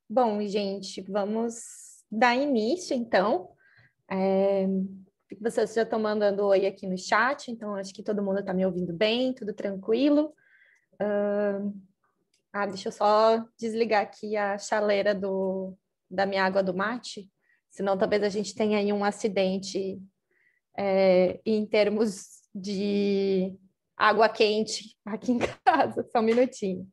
Bom, gente, vamos dar início, então. É, Vocês já estão mandando oi aqui no chat, então acho que todo mundo está me ouvindo bem, tudo tranquilo. Deixa eu só desligar aqui a chaleira da minha água do mate, senão talvez a gente tenha aí um acidente em termos de água quente aqui em casa. Só um minutinho.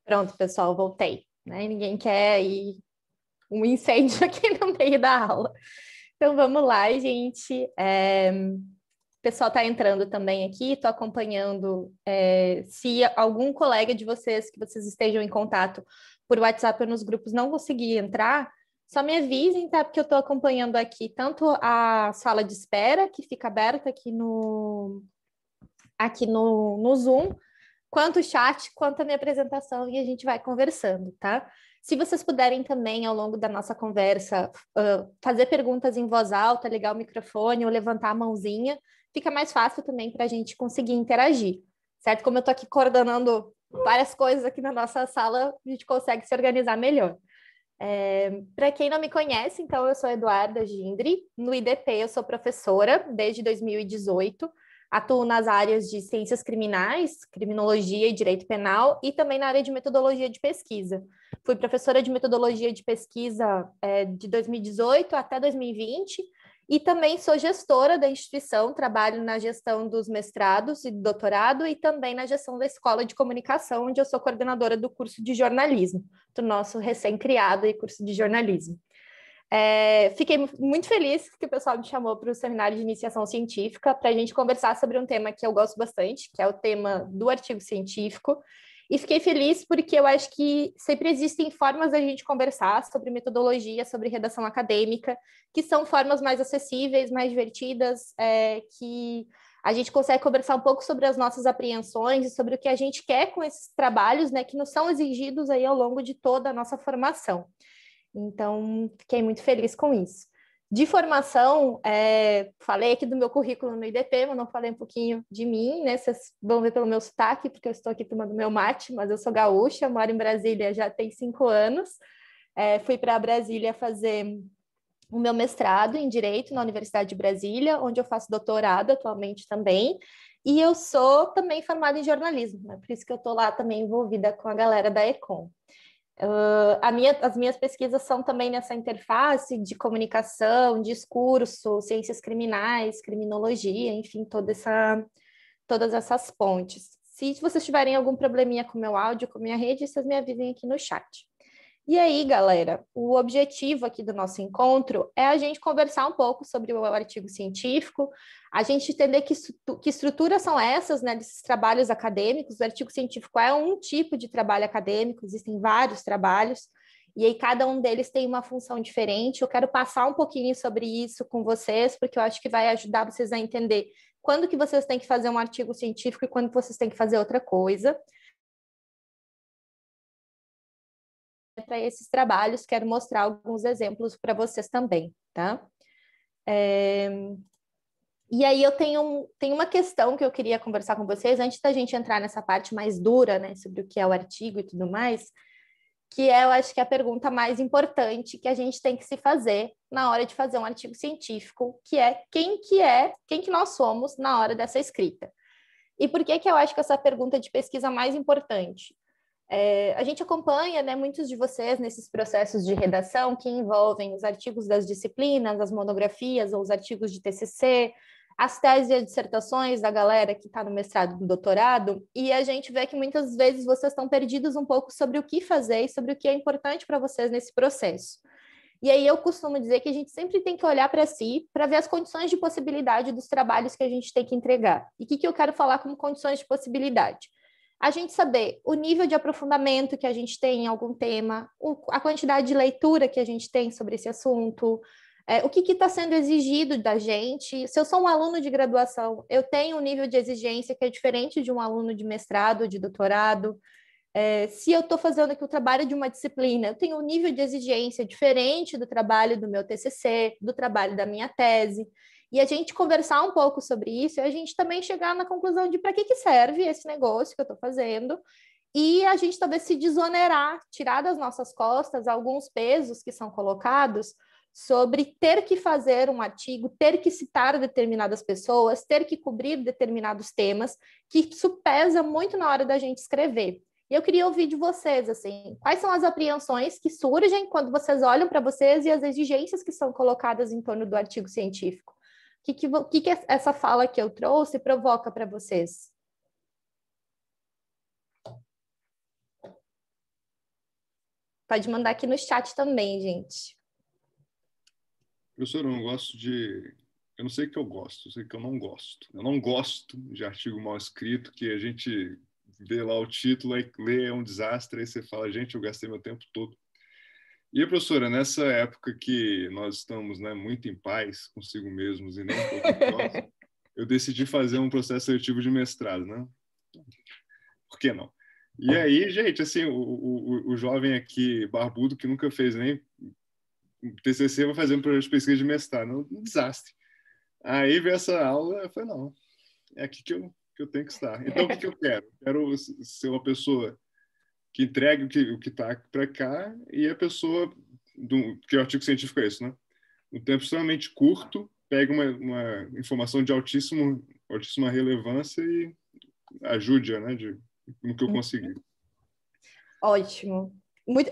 Pronto, pessoal, voltei. Né? Ninguém quer aí um incêndio aqui no meio da aula. Então vamos lá, gente. O pessoal está entrando também aqui, estou acompanhando. Se algum colega de vocês que vocês estejam em contato por WhatsApp ou nos grupos não conseguir entrar, só me avisem, tá? Porque eu estou acompanhando aqui tanto a sala de espera, que fica aberta aqui no Zoom, quanto o chat, quanto a minha apresentação, e a gente vai conversando, tá? Se vocês puderem também, ao longo da nossa conversa, fazer perguntas em voz alta, ligar o microfone ou levantar a mãozinha, fica mais fácil também para a gente conseguir interagir, certo? Como eu estou aqui coordenando várias coisas aqui na nossa sala, a gente consegue se organizar melhor. Para quem não me conhece, então, eu sou Eduarda Gindri. No IDP, eu sou professora desde 2018. Atuo nas áreas de ciências criminais, criminologia e direito penal, e também na área de metodologia de pesquisa. Fui professora de metodologia de pesquisa de 2018 até 2020, e também sou gestora da instituição, trabalho na gestão dos mestrados e doutorado, e também na gestão da escola de comunicação, onde eu sou coordenadora do curso de jornalismo, do nosso recém-criado curso de jornalismo. Fiquei muito feliz que o pessoal me chamou para o seminário de iniciação científica para a gente conversar sobre um tema que eu gosto bastante, que é o tema do artigo científico. E fiquei feliz porque eu acho que sempre existem formas da gente conversar sobre metodologia, sobre redação acadêmica, que são formas mais acessíveis, mais divertidas, que a gente consegue conversar um pouco sobre as nossas apreensões e sobre o que a gente quer com esses trabalhos, né, que nos são exigidos aí ao longo de toda a nossa formação. Então, fiquei muito feliz com isso. De formação, falei aqui do meu currículo no IDP, mas não falei um pouquinho de mim, né? Vocês vão ver pelo meu sotaque, porque eu estou aqui tomando meu mate, mas eu sou gaúcha, moro em Brasília já tem 5 anos. Fui para Brasília fazer o meu mestrado em Direito na Universidade de Brasília, onde eu faço doutorado atualmente também. E eu sou também formada em jornalismo, né? Por isso que eu estou lá também envolvida com a galera da Econ. As minhas pesquisas são também nessa interface de comunicação, discurso, ciências criminais, criminologia, enfim, todas essas pontes. Se vocês tiverem algum probleminha com o meu áudio, com a minha rede, vocês me avisem aqui no chat. E aí, galera, o objetivo aqui do nosso encontro é a gente conversar um pouco sobre o artigo científico, a gente entender que estruturas são essas, né, desses trabalhos acadêmicos. O artigo científico é um tipo de trabalho acadêmico, existem vários trabalhos, e aí cada um deles tem uma função diferente. Eu quero passar um pouquinho sobre isso com vocês, porque eu acho que vai ajudar vocês a entender quando que vocês têm que fazer um artigo científico e quando vocês têm que fazer outra coisa. Para esses trabalhos, quero mostrar alguns exemplos para vocês também, tá? E aí eu tenho uma questão que eu queria conversar com vocês, antes da gente entrar nessa parte mais dura, né, sobre o que é o artigo e tudo mais, que eu acho que é a pergunta mais importante que a gente tem que se fazer na hora de fazer um artigo científico, que é quem que nós somos na hora dessa escrita. E por que eu acho que essa pergunta de pesquisa é mais importante? A gente acompanha, né, muitos de vocês nesses processos de redação que envolvem os artigos das disciplinas, as monografias ou os artigos de TCC, as teses e as dissertações da galera que está no mestrado e no doutorado, e a gente vê que muitas vezes vocês estão perdidos um pouco sobre o que fazer e sobre o que é importante para vocês nesse processo. E aí eu costumo dizer que a gente sempre tem que olhar para si para ver as condições de possibilidade dos trabalhos que a gente tem que entregar. E o que eu quero falar como condições de possibilidade? A gente saber o nível de aprofundamento que a gente tem em algum tema, a quantidade de leitura que a gente tem sobre esse assunto, o que está sendo exigido da gente. Se eu sou um aluno de graduação, eu tenho um nível de exigência que é diferente de um aluno de mestrado, de doutorado. Se eu estou fazendo aqui o trabalho de uma disciplina, eu tenho um nível de exigência diferente do trabalho do meu TCC, do trabalho da minha tese, e a gente conversar um pouco sobre isso, e a gente também chegar na conclusão de para que serve esse negócio que eu estou fazendo, e a gente talvez se desonerar, tirar das nossas costas alguns pesos que são colocados sobre ter que fazer um artigo, ter que citar determinadas pessoas, ter que cobrir determinados temas, que isso pesa muito na hora da gente escrever. E eu queria ouvir de vocês, assim, quais são as apreensões que surgem quando vocês olham para vocês e as exigências que são colocadas em torno do artigo científico? O que essa fala que eu trouxe provoca para vocês? Pode mandar aqui no chat também, gente. Professor, eu não gosto de... Eu não sei o que eu gosto, eu sei que eu não gosto. Eu não gosto de artigo mal escrito, que a gente vê lá o título, aí lê, é um desastre, aí você fala, gente, eu gastei meu tempo todo. E, professora, nessa época que nós estamos, né, muito em paz consigo mesmos e nem todos nós, eu decidi fazer um processo seletivo de mestrado, né? Por que não? E aí, gente, assim, o jovem aqui, barbudo, que nunca fez nem TCC, vai fazer um projeto de pesquisa de mestrado. Um desastre. Aí veio essa aula, eu falei, não, é aqui que eu tenho que estar. Então, o que eu quero? Quero ser uma pessoa que entregue o que está para cá e a pessoa, que o artigo científico é isso, né? Um tempo extremamente curto, pega uma informação de altíssima relevância e ajude-a, né, no que eu conseguir. Ótimo.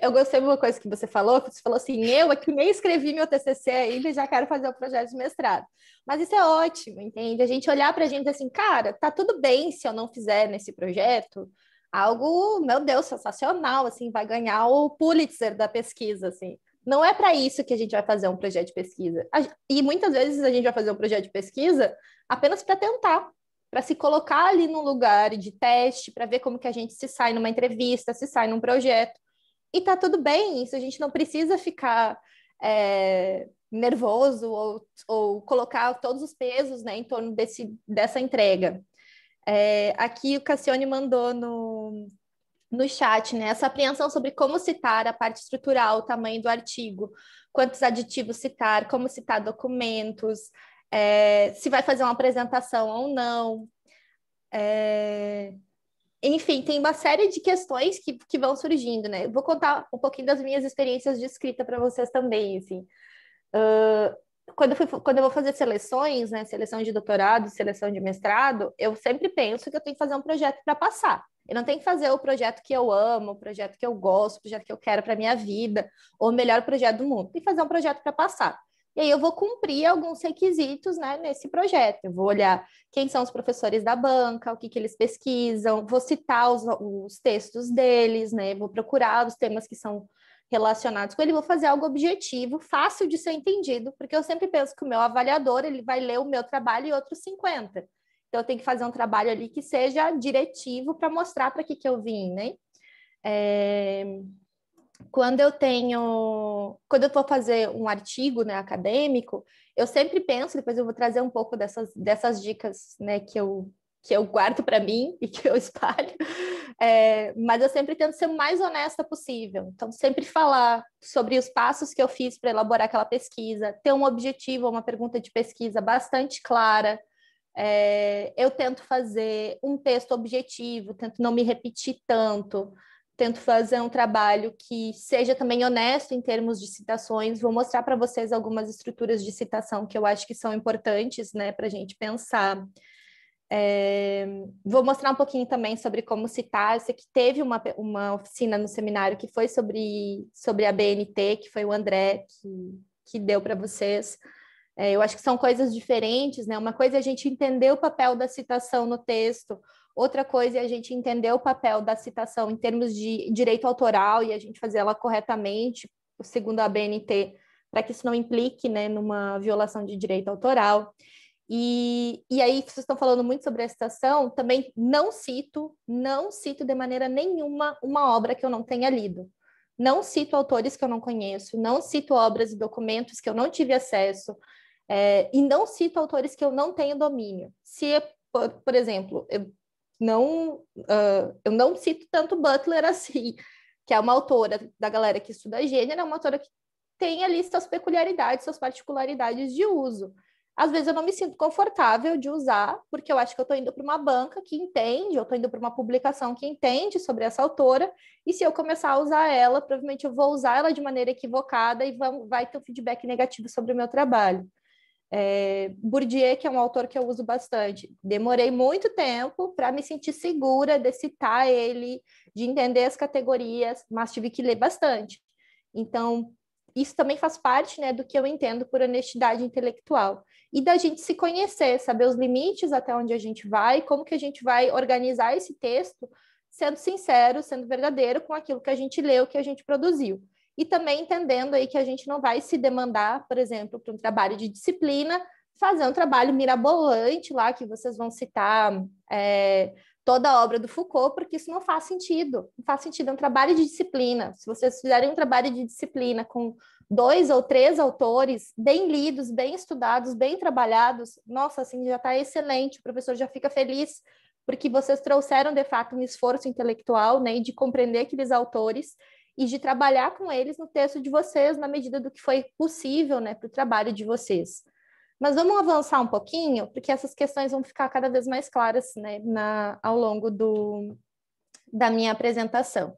Eu gostei de uma coisa que você falou assim, eu aqui nem escrevi meu TCC ainda e já quero fazer o projeto de mestrado. Mas isso é ótimo, entende? A gente olhar para a gente assim, cara, tá tudo bem se eu não fizer nesse projeto algo, meu Deus, sensacional, assim, vai ganhar o Pulitzer da pesquisa, assim. Não é para isso que a gente vai fazer um projeto de pesquisa. E muitas vezes a gente vai fazer um projeto de pesquisa apenas para tentar, para se colocar ali num lugar de teste, para ver como que a gente se sai numa entrevista, se sai num projeto. E tá tudo bem, isso a gente não precisa ficar nervoso ou colocar todos os pesos, né, em torno dessa entrega. Aqui o Cassione mandou no chat, né, essa apreensão sobre como citar a parte estrutural, o tamanho do artigo, quantos aditivos citar, como citar documentos, se vai fazer uma apresentação ou não. Enfim, tem uma série de questões que vão surgindo, né? Eu vou contar um pouquinho das minhas experiências de escrita para vocês também, assim. Quando eu vou fazer seleções, né, seleção de doutorado, seleção de mestrado, eu sempre penso que eu tenho que fazer um projeto para passar. Eu não tenho que fazer o projeto que eu amo, o projeto que eu gosto, o projeto que eu quero para minha vida, ou o melhor projeto do mundo. Tem que fazer um projeto para passar. E aí eu vou cumprir alguns requisitos, né, nesse projeto. Eu vou olhar quem são os professores da banca, o que eles pesquisam, vou citar os textos deles, né, vou procurar os temas que são relacionados com ele, vou fazer algo objetivo, fácil de ser entendido, porque eu sempre penso que o meu avaliador, ele vai ler o meu trabalho e outros 50. Então, eu tenho que fazer um trabalho ali que seja diretivo para mostrar para que eu vim, né? Quando eu vou fazer um artigo, né, acadêmico, eu sempre penso, depois eu vou trazer um pouco dessas dicas, né, que eu guardo para mim e que eu espalho, mas eu sempre tento ser o mais honesta possível. Então, sempre falar sobre os passos que eu fiz para elaborar aquela pesquisa, ter um objetivo, uma pergunta de pesquisa bastante clara. Eu tento fazer um texto objetivo, tento não me repetir tanto, tento fazer um trabalho que seja também honesto em termos de citações. Vou mostrar para vocês algumas estruturas de citação que eu acho que são importantes, né, para a gente pensar. Vou mostrar um pouquinho também sobre como citar. Eu sei que teve uma oficina no seminário que foi sobre a BNT, que foi o André que deu para vocês. Eu acho que são coisas diferentes, né? Uma coisa é a gente entender o papel da citação no texto, outra coisa é a gente entender o papel da citação em termos de direito autoral e a gente fazer ela corretamente, segundo a BNT, para que isso não implique, né, numa violação de direito autoral. E aí, vocês estão falando muito sobre a citação, também não cito de maneira nenhuma uma obra que eu não tenha lido. Não cito autores que eu não conheço, não cito obras e documentos que eu não tive acesso, e não cito autores que eu não tenho domínio. Se, por exemplo, eu não cito tanto Butler assim, que é uma autora da galera que estuda gênero, é uma autora que tem ali suas peculiaridades, suas particularidades de uso. Às vezes eu não me sinto confortável de usar, porque eu acho que eu estou indo para uma banca que entende, eu estou indo para uma publicação que entende sobre essa autora, e se eu começar a usar ela, provavelmente eu vou usar ela de maneira equivocada e vai ter um feedback negativo sobre o meu trabalho. Bourdieu, que é um autor que eu uso bastante, demorei muito tempo para me sentir segura de citar ele, de entender as categorias, mas tive que ler bastante. Então, isso também faz parte, né, do que eu entendo por honestidade intelectual. E da gente se conhecer, saber os limites até onde a gente vai, como que a gente vai organizar esse texto, sendo sincero, sendo verdadeiro com aquilo que a gente leu, que a gente produziu. E também entendendo aí que a gente não vai se demandar, por exemplo, para um trabalho de disciplina, fazer um trabalho mirabolante lá, que vocês vão citar toda a obra do Foucault, porque isso não faz sentido. Não faz sentido, é um trabalho de disciplina. Se vocês fizerem um trabalho de disciplina com 2 ou 3 autores, bem lidos, bem estudados, bem trabalhados, nossa, assim, já está excelente, o professor já fica feliz, porque vocês trouxeram, de fato, um esforço intelectual, né, de compreender aqueles autores e de trabalhar com eles no texto de vocês, na medida do que foi possível, né, para o trabalho de vocês. Mas vamos avançar um pouquinho, porque essas questões vão ficar cada vez mais claras, né, ao longo da minha apresentação.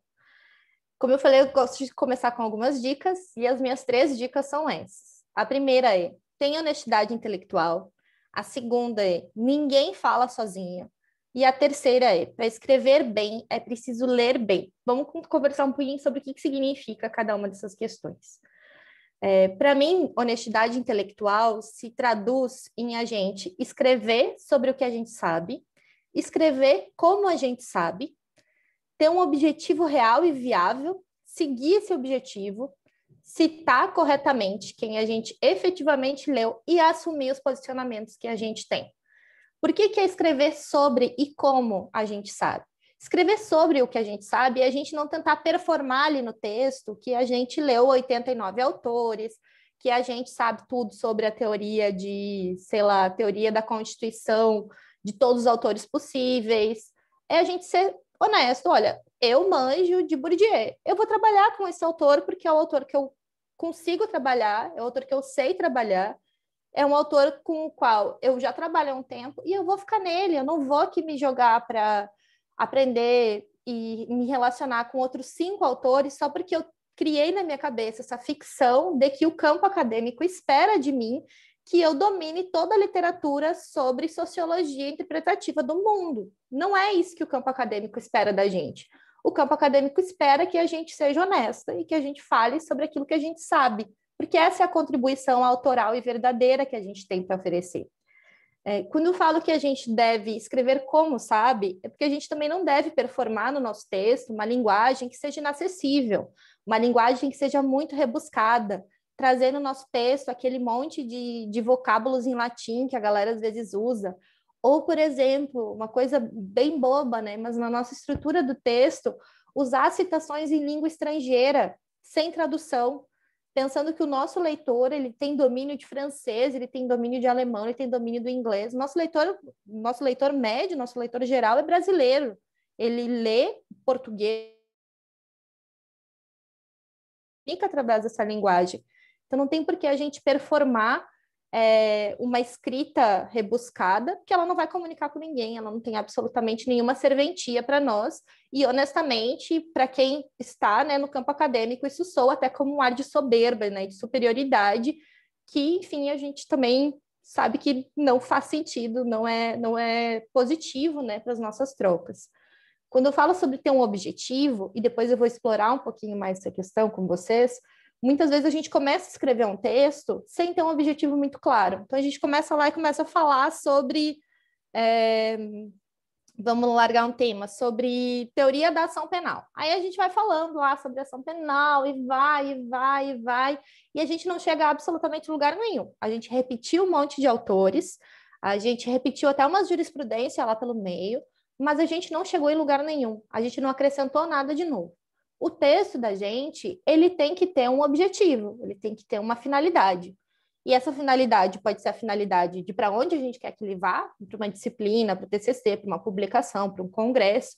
Como eu falei, eu gosto de começar com algumas dicas, e as minhas 3 dicas são essas. A primeira é: tenha honestidade intelectual. A segunda é: ninguém fala sozinho. E a terceira é: para escrever bem, é preciso ler bem. Vamos conversar um pouquinho sobre o que significa cada uma dessas questões. Para mim, honestidade intelectual se traduz em a gente escrever sobre o que a gente sabe, escrever como a gente sabe, ter um objetivo real e viável, seguir esse objetivo, citar corretamente quem a gente efetivamente leu e assumir os posicionamentos que a gente tem. Por que é escrever sobre e como a gente sabe? Escrever sobre o que a gente sabe é a gente não tentar performar ali no texto que a gente leu 89 autores, que a gente sabe tudo sobre a teoria teoria da Constituição de todos os autores possíveis. É a gente ser honesto. Olha, eu manjo de Bourdieu. Eu vou trabalhar com esse autor porque é o autor que eu consigo trabalhar, é o autor que eu sei trabalhar, é um autor com o qual eu já trabalho há um tempo e eu vou ficar nele. Eu não vou aqui me jogar para aprender e me relacionar com outros 5 autores só porque eu criei na minha cabeça essa ficção de que o campo acadêmico espera de mim que eu domine toda a literatura sobre sociologia interpretativa do mundo. Não é isso que o campo acadêmico espera da gente. O campo acadêmico espera que a gente seja honesta e que a gente fale sobre aquilo que a gente sabe, porque essa é a contribuição autoral e verdadeira que a gente tem para oferecer. Quando eu falo que a gente deve escrever como sabe, é porque a gente também não deve performar no nosso texto uma linguagem que seja inacessível, uma linguagem que seja muito rebuscada, trazer no nosso texto aquele monte de vocábulos em latim que a galera às vezes usa. Ou, por exemplo, uma coisa bem boba, né? Mas na nossa estrutura do texto, usar citações em língua estrangeira, sem tradução, pensando que o nosso leitor ele tem domínio de francês, ele tem domínio de alemão, ele tem domínio do inglês. Nosso leitor médio, nosso leitor geral é brasileiro. Ele lê português, fica através dessa linguagem. Então, não tem por que a gente performar uma escrita rebuscada, porque ela não vai comunicar com ninguém, ela não tem absolutamente nenhuma serventia para nós, e honestamente, para quem está, né, no campo acadêmico, isso soa até como um ar de soberba, né, de superioridade, que, enfim, a gente também sabe que não faz sentido, não é positivo, né, para as nossas trocas. Quando eu falo sobre ter um objetivo, e depois eu vou explorar um pouquinho mais essa questão com vocês, muitas vezes a gente começa a escrever um texto sem ter um objetivo muito claro. Então, a gente começa lá e começa a falar sobre... vamos largar um tema, sobre teoria da ação penal. Aí a gente vai falando lá sobre ação penal, e vai, e a gente não chega a absolutamente lugar nenhum. A gente repetiu um monte de autores, a gente repetiu até uma jurisprudência lá pelo meio, mas a gente não chegou em lugar nenhum, a gente não acrescentou nada de novo. O texto da gente, ele tem que ter um objetivo, ele tem que ter uma finalidade. E essa finalidade pode ser a finalidade de para onde a gente quer que ele vá, para uma disciplina, para o TCC, para uma publicação, para um congresso,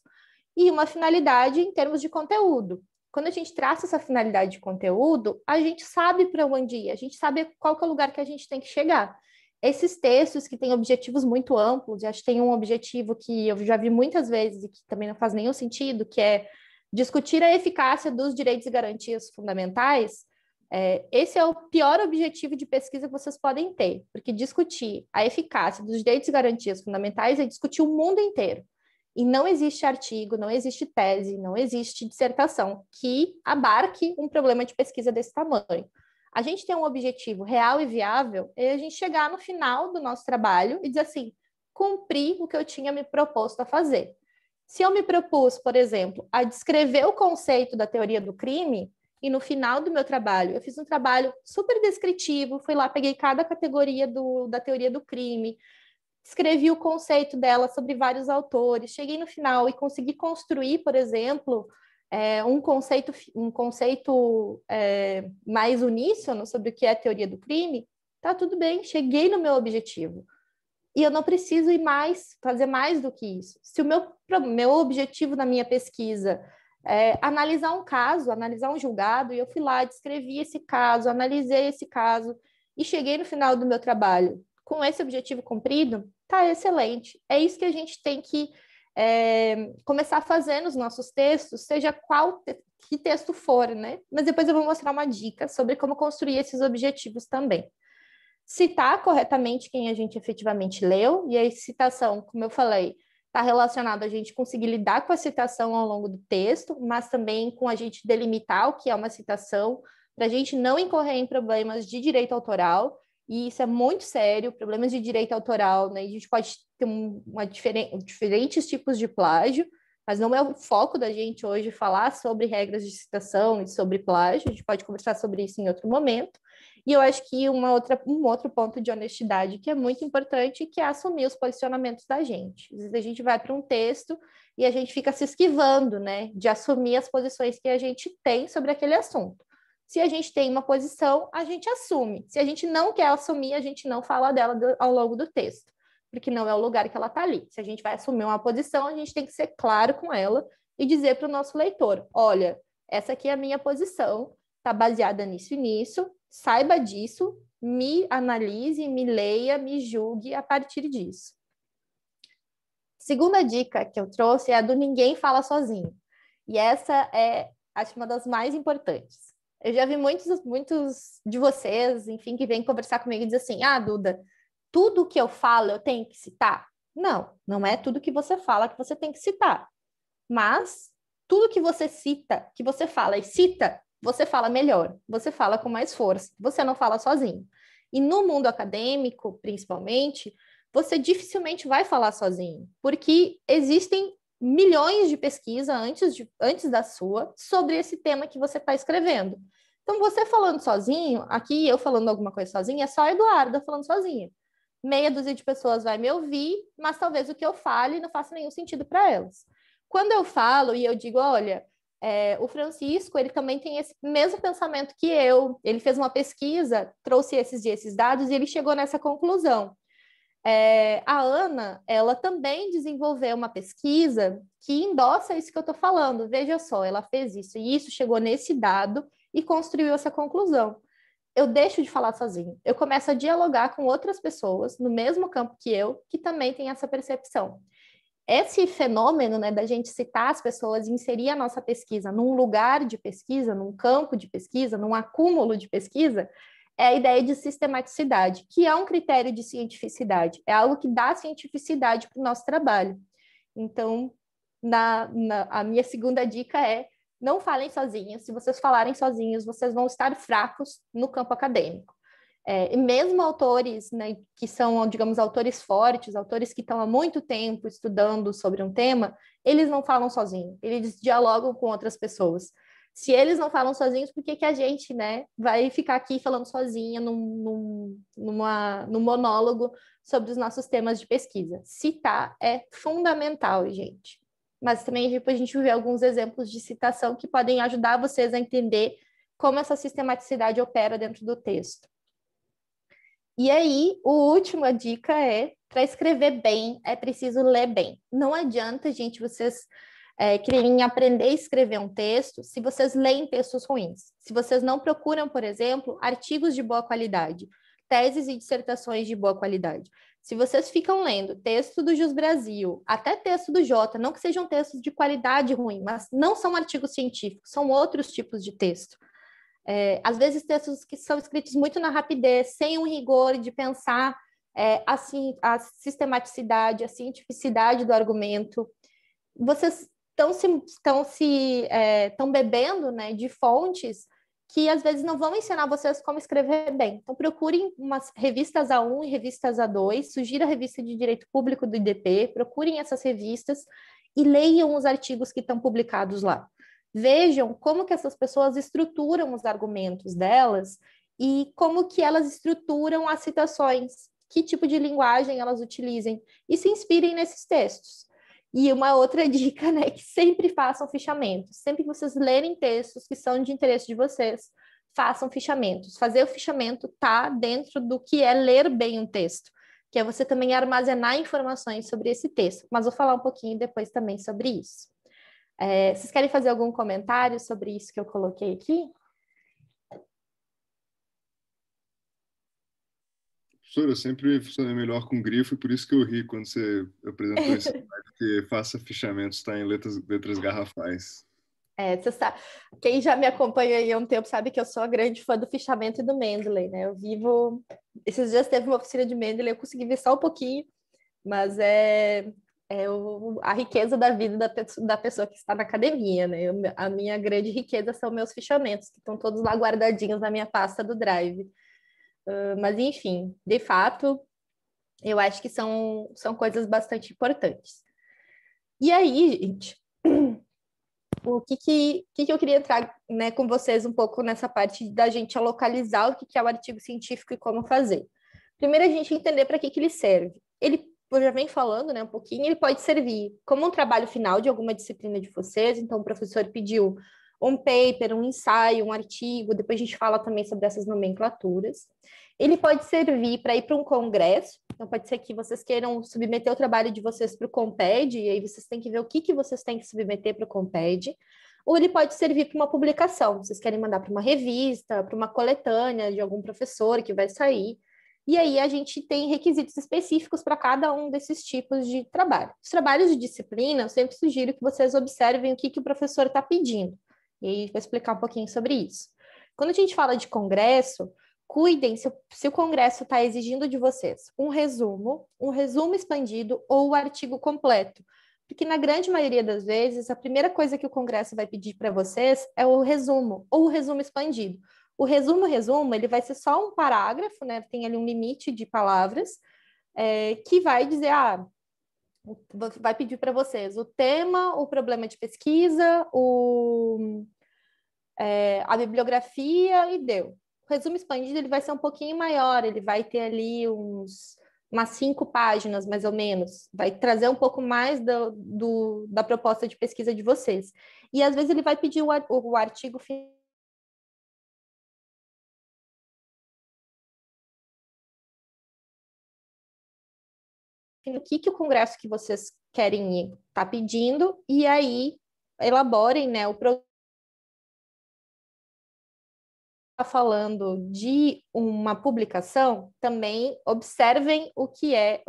e uma finalidade em termos de conteúdo. Quando a gente traça essa finalidade de conteúdo, a gente sabe para onde ir, a gente sabe qual que é o lugar que a gente tem que chegar. Esses textos que têm objetivos muito amplos, e acho que tem um objetivo que eu já vi muitas vezes e que também não faz nenhum sentido, que é discutir a eficácia dos direitos e garantias fundamentais. Esse é o pior objetivo de pesquisa que vocês podem ter, porque discutir a eficácia dos direitos e garantias fundamentais é discutir o mundo inteiro. E não existe artigo, não existe tese, não existe dissertação que abarque um problema de pesquisa desse tamanho. A gente tem um objetivo real e viável, é a gente chegar no final do nosso trabalho e dizer assim, cumpri o que eu tinha me proposto a fazer. Se eu me propus, por exemplo, a descrever o conceito da teoria do crime, e no final do meu trabalho, eu fiz um trabalho super descritivo, fui lá, peguei cada categoria da teoria do crime, escrevi o conceito dela sobre vários autores, cheguei no final e consegui construir, por exemplo, um conceito mais uníssono sobre o que é a teoria do crime, tá tudo bem, cheguei no meu objetivo. E eu não preciso fazer mais do que isso. Se o meu objetivo na minha pesquisa é analisar um caso, analisar um julgado, e eu fui lá, descrevi esse caso, analisei esse caso, e cheguei no final do meu trabalho com esse objetivo cumprido, tá excelente. É isso que a gente tem que começar a fazer nos nossos textos, seja que texto for, né? Mas depois eu vou mostrar uma dica sobre como construir esses objetivos também. Citar corretamente quem a gente efetivamente leu, e a citação, como eu falei, está relacionado a gente conseguir lidar com a citação ao longo do texto, mas também com a gente delimitar o que é uma citação, para a gente não incorrer em problemas de direito autoral, e isso é muito sério, problemas de direito autoral, né? A gente pode ter diferentes tipos de plágio, mas não é o foco da gente hoje falar sobre regras de citação e sobre plágio, a gente pode conversar sobre isso em outro momento. E eu acho que um outro ponto de honestidade que é muito importante, que é assumir os posicionamentos da gente. Às vezes a gente vai para um texto e a gente fica se esquivando, né, de assumir as posições que a gente tem sobre aquele assunto. Se a gente tem uma posição, a gente assume. Se a gente não quer assumir, a gente não fala dela ao longo do texto, porque não é o lugar que ela está ali. Se a gente vai assumir uma posição, a gente tem que ser claro com ela e dizer para o nosso leitor, olha, essa aqui é a minha posição, está baseada nisso e nisso, saiba disso, me analise, me leia, me julgue a partir disso. Segunda dica que eu trouxe é a do ninguém fala sozinho. E essa é, acho, uma das mais importantes. Eu já vi muitos de vocês, enfim, que vêm conversar comigo e dizem assim, Duda, tudo que eu falo eu tenho que citar? Não, não é tudo que você fala que você tem que citar. Mas tudo que você cita, que você fala e cita, você fala melhor, você fala com mais força, você não fala sozinho. E no mundo acadêmico, principalmente, você dificilmente vai falar sozinho, porque existem milhões de pesquisas antes da sua sobre esse tema que você está escrevendo. Então, você falando sozinho, aqui eu falando alguma coisa sozinha, é só a Eduarda falando sozinha. Meia dúzia de pessoas vai me ouvir, mas talvez o que eu fale não faça nenhum sentido para elas. Quando eu falo e eu digo, olha, o Francisco, ele também tem esse mesmo pensamento que eu, ele fez uma pesquisa, trouxe esses dados e ele chegou nessa conclusão. A Ana, ela também desenvolveu uma pesquisa que endossa isso que eu estou falando. Veja só, ela fez isso e isso, chegou nesse dado e construiu essa conclusão. Eu deixo de falar sozinho. Eu começo a dialogar com outras pessoas no mesmo campo que eu, que também têm essa percepção. Esse fenômeno, né, da gente citar as pessoas e inserir a nossa pesquisa num lugar de pesquisa, num campo de pesquisa, num acúmulo de pesquisa, é a ideia de sistematicidade, que é um critério de cientificidade, é algo que dá cientificidade para o nosso trabalho. Então, a minha segunda dica é: não falem sozinhos. Se vocês falarem sozinhos, vocês vão estar fracos no campo acadêmico. E mesmo autores, né, que são, digamos, autores fortes, autores que estão há muito tempo estudando sobre um tema, eles não falam sozinhos, eles dialogam com outras pessoas. Se eles não falam sozinhos, por que a gente, né, vai ficar aqui falando sozinha num monólogo sobre os nossos temas de pesquisa? Citar é fundamental, gente. Mas também depois a gente vê alguns exemplos de citação que podem ajudar vocês a entender como essa sistematicidade opera dentro do texto. E aí, a última dica é, para escrever bem, é preciso ler bem. Não adianta, gente, vocês quererem aprender a escrever um texto se vocês leem textos ruins. Se vocês não procuram, por exemplo, artigos de boa qualidade, teses e dissertações de boa qualidade. Se vocês ficam lendo texto do Jus Brasil, até texto do Jota, não que sejam textos de qualidade ruim, mas não são artigos científicos, são outros tipos de texto. Às vezes textos que são escritos muito na rapidez, sem um rigor de pensar assim, a sistematicidade, a cientificidade do argumento. Vocês estão bebendo, né, de fontes que às vezes não vão ensinar vocês como escrever bem. Então procurem umas revistas A1 e revistas A2, sugira a revista de Direito Público do IDP, procurem essas revistas e leiam os artigos que estão publicados lá. Vejam como que essas pessoas estruturam os argumentos delas e como que elas estruturam as citações, que tipo de linguagem elas utilizem, e se inspirem nesses textos. E uma outra dica, né, que sempre façam fichamentos. Sempre que vocês lerem textos que são de interesse de vocês, façam fichamentos. Fazer o fichamento tá dentro do que é ler bem um texto, que é você também armazenar informações sobre esse texto. Mas vou falar um pouquinho depois também sobre isso. Vocês querem fazer algum comentário sobre isso que eu coloquei aqui? Professor, eu sempre funcionei melhor com grifo e por isso que eu ri quando você apresentou esse slide que faça fichamento, está em letras garrafais. Você sabe, quem já me acompanha aí há um tempo sabe que eu sou a grande fã do fichamento e do Mendeley, né? Eu vivo... Esses dias teve uma oficina de Mendeley, eu consegui ver só um pouquinho, mas a riqueza da vida da pessoa que está na academia, né? A minha grande riqueza são meus fichamentos, que estão todos lá guardadinhos na minha pasta do Drive. Mas, enfim, de fato, eu acho que são coisas bastante importantes. E aí, gente, o que eu queria entrar, né, com vocês um pouco nessa parte da gente localizar o que é o artigo científico e como fazer. Primeiro, a gente entender para que ele serve. Ele, eu já vem falando, né, um pouquinho, ele pode servir como um trabalho final de alguma disciplina de vocês. Então, o professor pediu um paper, um ensaio, um artigo, depois a gente fala também sobre essas nomenclaturas. Ele pode servir para ir para um congresso, então pode ser que vocês queiram submeter o trabalho de vocês para o Comped, e aí vocês têm que ver o que vocês têm que submeter para o Comped, ou ele pode servir para uma publicação, vocês querem mandar para uma revista, para uma coletânea de algum professor que vai sair, e aí a gente tem requisitos específicos para cada um desses tipos de trabalho. Os trabalhos de disciplina, eu sempre sugiro que vocês observem o que o professor está pedindo, e aí vou explicar um pouquinho sobre isso. Quando a gente fala de congresso, cuidem se o Congresso está exigindo de vocês um resumo expandido ou o artigo completo. Porque na grande maioria das vezes, a primeira coisa que o Congresso vai pedir para vocês é o resumo ou o resumo expandido. O resumo, ele vai ser só um parágrafo, né? Tem ali um limite de palavras, que vai dizer, vai pedir para vocês o tema, o problema de pesquisa, a bibliografia e deu. O resumo expandido ele vai ser um pouquinho maior, ele vai ter ali umas 5 páginas, mais ou menos. Vai trazer um pouco mais da proposta de pesquisa de vocês. E às vezes ele vai pedir o artigo final. O que o congresso que vocês querem ir está pedindo, e aí elaborem, né, o programa falando de uma publicação, também observem o que é,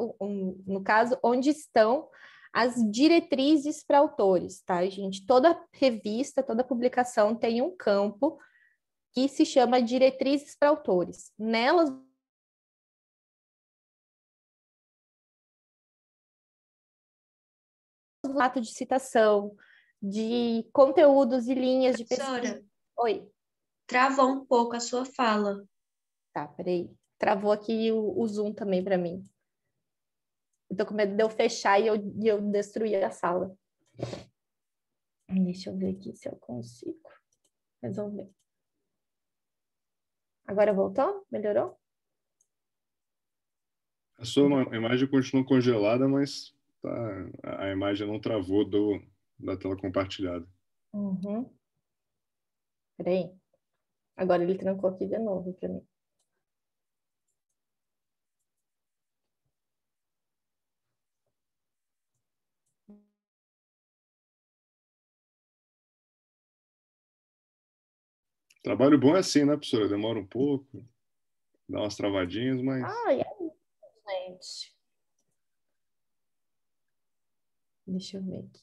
no caso, onde estão as diretrizes para autores, tá, gente? Toda revista, toda publicação tem um campo que se chama diretrizes para autores. Nelas, o ato de citação, de conteúdos e linhas de pesquisa. Professora, Oi. travou um pouco a sua fala. Tá, peraí. Travou aqui o Zoom também para mim. Eu tô com medo de eu fechar e eu destruir a sala. Deixa eu ver aqui se eu consigo resolver. Agora voltou? Melhorou? A sua imagem continua congelada, mas a imagem não travou da tela compartilhada. Uhum. Peraí. Agora ele trancou aqui de novo para mim. Trabalho bom é assim, né, professora? Demora um pouco, dá umas travadinhas, mas... Ai, é isso, gente. Deixa eu ver aqui.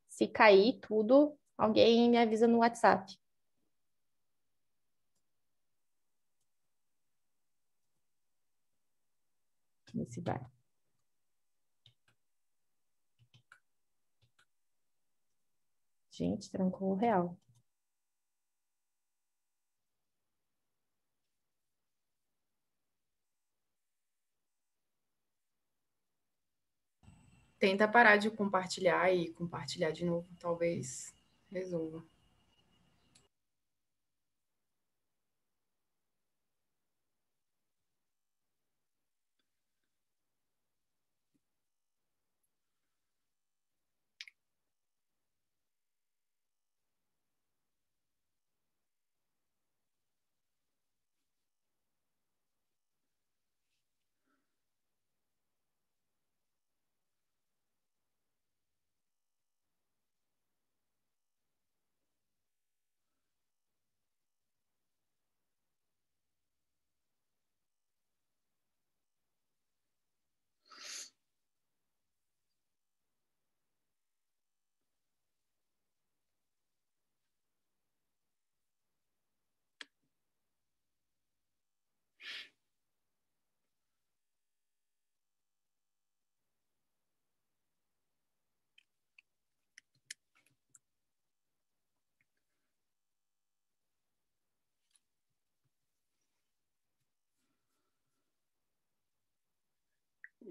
Se cair tudo, alguém me avisa no WhatsApp. Vê se vai. Gente, trancou o real. Tenta parar de compartilhar e compartilhar de novo, talvez resolva.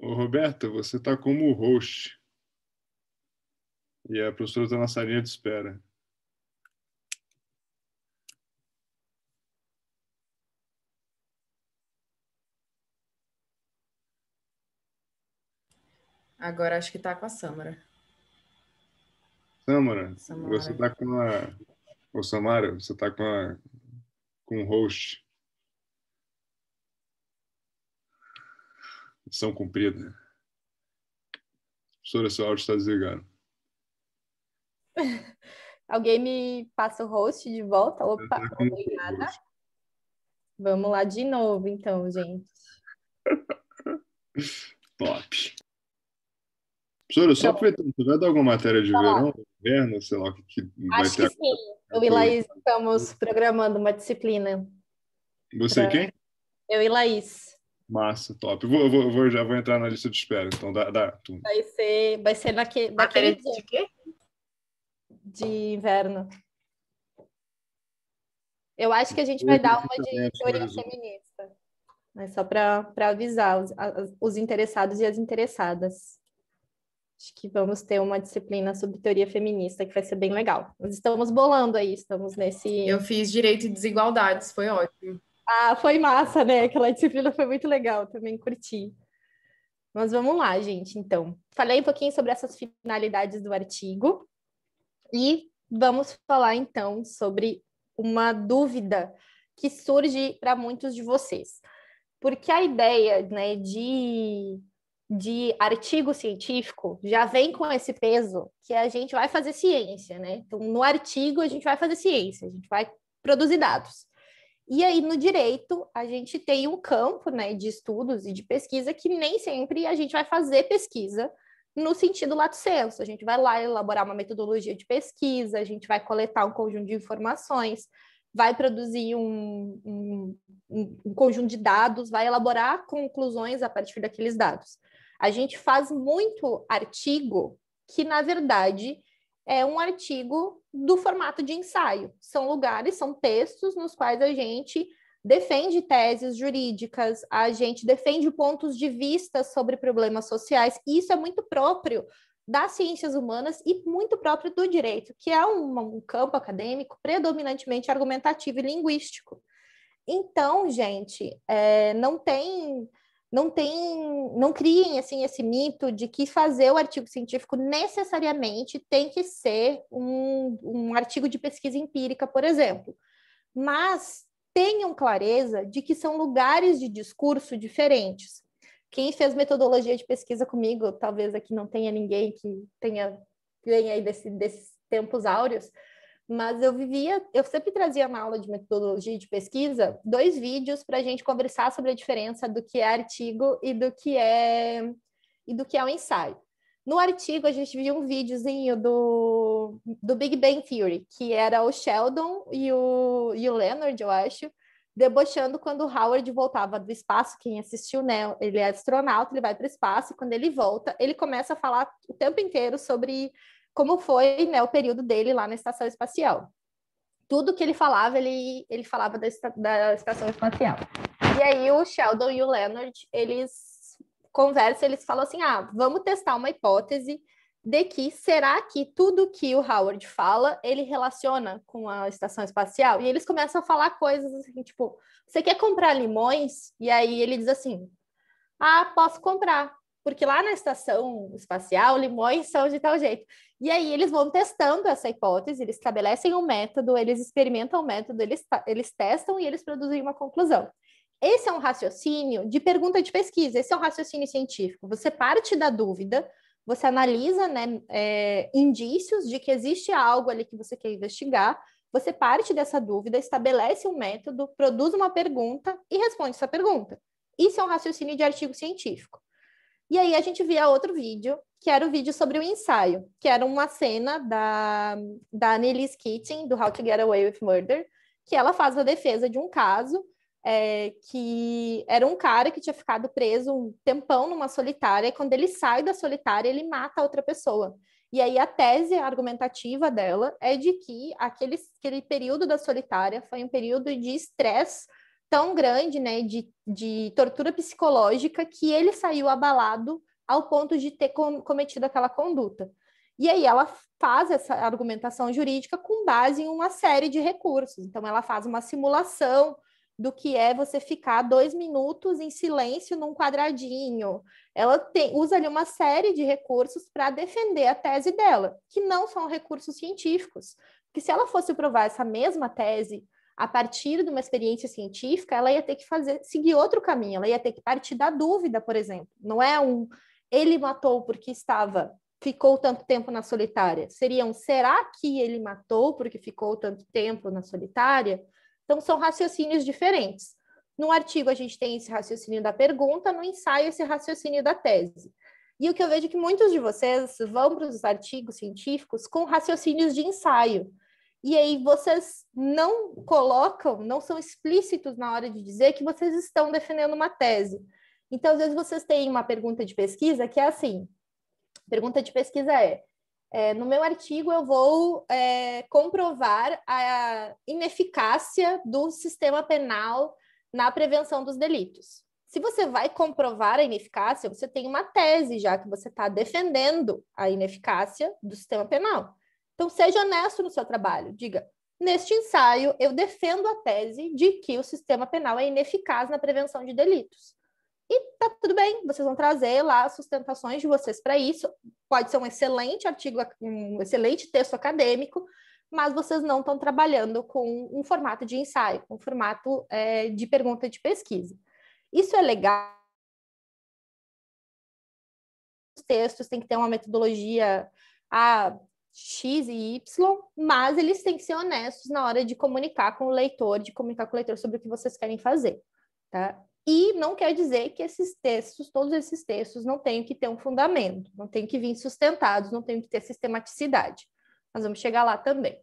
Ô, Roberta, você está como host e a professora está na salinha de espera. Agora acho que tá com a Samara. Samara, Samara. você está com a... Ô, Samara, você está com o host. Missão cumprida. Professora, seu áudio está desligado. Alguém me passa o host de volta? Opa, Tá com o obrigada. host. Vamos lá de novo, então, gente. Top. Professora, só aproveitando, você vai dar alguma matéria de verão, inverno, sei lá, o que vai Acho ter que sim. Eu e Laís estamos programando uma disciplina. Você e quem? Eu e Laís. Massa, top. Já vou entrar na lista de espera, então dá turma. Vai ser daquele Matéria dia de quê? de inverno. Eu acho que a gente vai dar uma de teoria feminista. Mas só para avisar os interessados e as interessadas. Acho que vamos ter uma disciplina sobre teoria feminista, que vai ser bem legal. Nós estamos bolando aí, estamos nesse... Eu fiz Direito e Desigualdades, foi ótimo. Ah, foi massa, né? Aquela disciplina foi muito legal, também curti. Mas vamos lá, gente, então. Falei um pouquinho sobre essas finalidades do artigo e vamos falar, então, sobre uma dúvida que surge para muitos de vocês. Porque a ideia, né, de artigo científico já vem com esse peso que a gente vai fazer ciência, né? Então, no artigo, a gente vai fazer ciência, a gente vai produzir dados. E aí, no direito, a gente tem um campo, né, de estudos e de pesquisa que nem sempre a gente vai fazer pesquisa no sentido lato sensu. A gente vai lá elaborar uma metodologia de pesquisa, a gente vai coletar um conjunto de informações, vai produzir um conjunto de dados, vai elaborar conclusões a partir daqueles dados. A gente faz muito artigo que, na verdade, é um artigo do formato de ensaio. São lugares, são textos nos quais a gente defende teses jurídicas, a gente defende pontos de vista sobre problemas sociais, e isso é muito próprio das ciências humanas e muito próprio do direito, que é um campo acadêmico predominantemente argumentativo e linguístico. Então, gente, não criem assim esse mito de que fazer o artigo científico necessariamente tem que ser um artigo de pesquisa empírica, por exemplo. Mas tenham clareza de que são lugares de discurso diferentes. Quem fez metodologia de pesquisa comigo, talvez aqui não tenha ninguém que venha aí desses tempos áureos, mas eu sempre trazia na aula de metodologia de pesquisa 2 vídeos para a gente conversar sobre a diferença do que é artigo e do que é um ensaio. No artigo, a gente viu um videozinho do Big Bang Theory, que era o Sheldon e o Leonard, eu acho, debochando quando o Howard voltava do espaço. Quem assistiu, né? Ele é astronauta, ele vai para o espaço, e quando ele volta, ele começa a falar o tempo inteiro sobre como foi, né, o período dele lá na estação espacial. Tudo que ele falava, ele falava da estação espacial. E aí o Sheldon e o Leonard, eles conversam, eles falam assim, vamos testar uma hipótese de que será que tudo que o Howard fala, ele relaciona com a estação espacial? E eles começam a falar coisas assim, tipo, você quer comprar limões? E aí ele diz assim, posso comprar, porque lá na estação espacial, limões são de tal jeito. E aí eles vão testando essa hipótese, eles estabelecem um método, eles experimentam o método, eles testam e eles produzem uma conclusão. Esse é um raciocínio de pergunta de pesquisa, esse é um raciocínio científico. Você parte da dúvida, você analisa, né, indícios de que existe algo ali que você quer investigar, você parte dessa dúvida, estabelece um método, produz uma pergunta e responde essa pergunta. Isso é um raciocínio de artigo científico. E aí a gente via outro vídeo, que era o vídeo sobre o ensaio, que era uma cena da Annalise Keating, do How to Get Away with Murder, que ela faz a defesa de um caso que era um cara que tinha ficado preso um tempão numa solitária, e quando ele sai da solitária, ele mata a outra pessoa. E aí a tese argumentativa dela é de que aquele período da solitária foi um período de estresse tão grande, né, de tortura psicológica, que ele saiu abalado ao ponto de ter cometido aquela conduta. E aí ela faz essa argumentação jurídica com base em uma série de recursos. Então ela faz uma simulação do que é você ficar 2 minutos em silêncio num quadradinho. Ela usa ali uma série de recursos para defender a tese dela, que não são recursos científicos. Porque se ela fosse provar essa mesma tese a partir de uma experiência científica, ela ia ter que seguir outro caminho, ela ia ter que partir da dúvida, por exemplo. Não é ele matou porque ficou tanto tempo na solitária. Será que ele matou porque ficou tanto tempo na solitária? Então, são raciocínios diferentes. No artigo, a gente tem esse raciocínio da pergunta, no ensaio, esse raciocínio da tese. E o que eu vejo é que muitos de vocês vão para os artigos científicos com raciocínios de ensaio. E aí vocês não são explícitos na hora de dizer que vocês estão defendendo uma tese. Então, às vezes, vocês têm uma pergunta de pesquisa que é assim, pergunta de pesquisa no meu artigo eu vou comprovar a ineficácia do sistema penal na prevenção dos delitos. Se você vai comprovar a ineficácia, você tem uma tese já que você está defendendo a ineficácia do sistema penal. Então, seja honesto no seu trabalho. Diga, neste ensaio, eu defendo a tese de que o sistema penal é ineficaz na prevenção de delitos. E tá tudo bem, vocês vão trazer lá as sustentações de vocês para isso. Pode ser um excelente artigo, um excelente texto acadêmico, mas vocês não estão trabalhando com um formato de ensaio, com um formato de pergunta de pesquisa. Isso é legal. Os textos têm que ter uma metodologia X e Y, mas eles têm que ser honestos na hora de comunicar com o leitor, sobre o que vocês querem fazer, tá? E não quer dizer que todos esses textos não tenham que ter um fundamento, não tenham que vir sustentados, não tenham que ter sistematicidade. Nós vamos chegar lá também.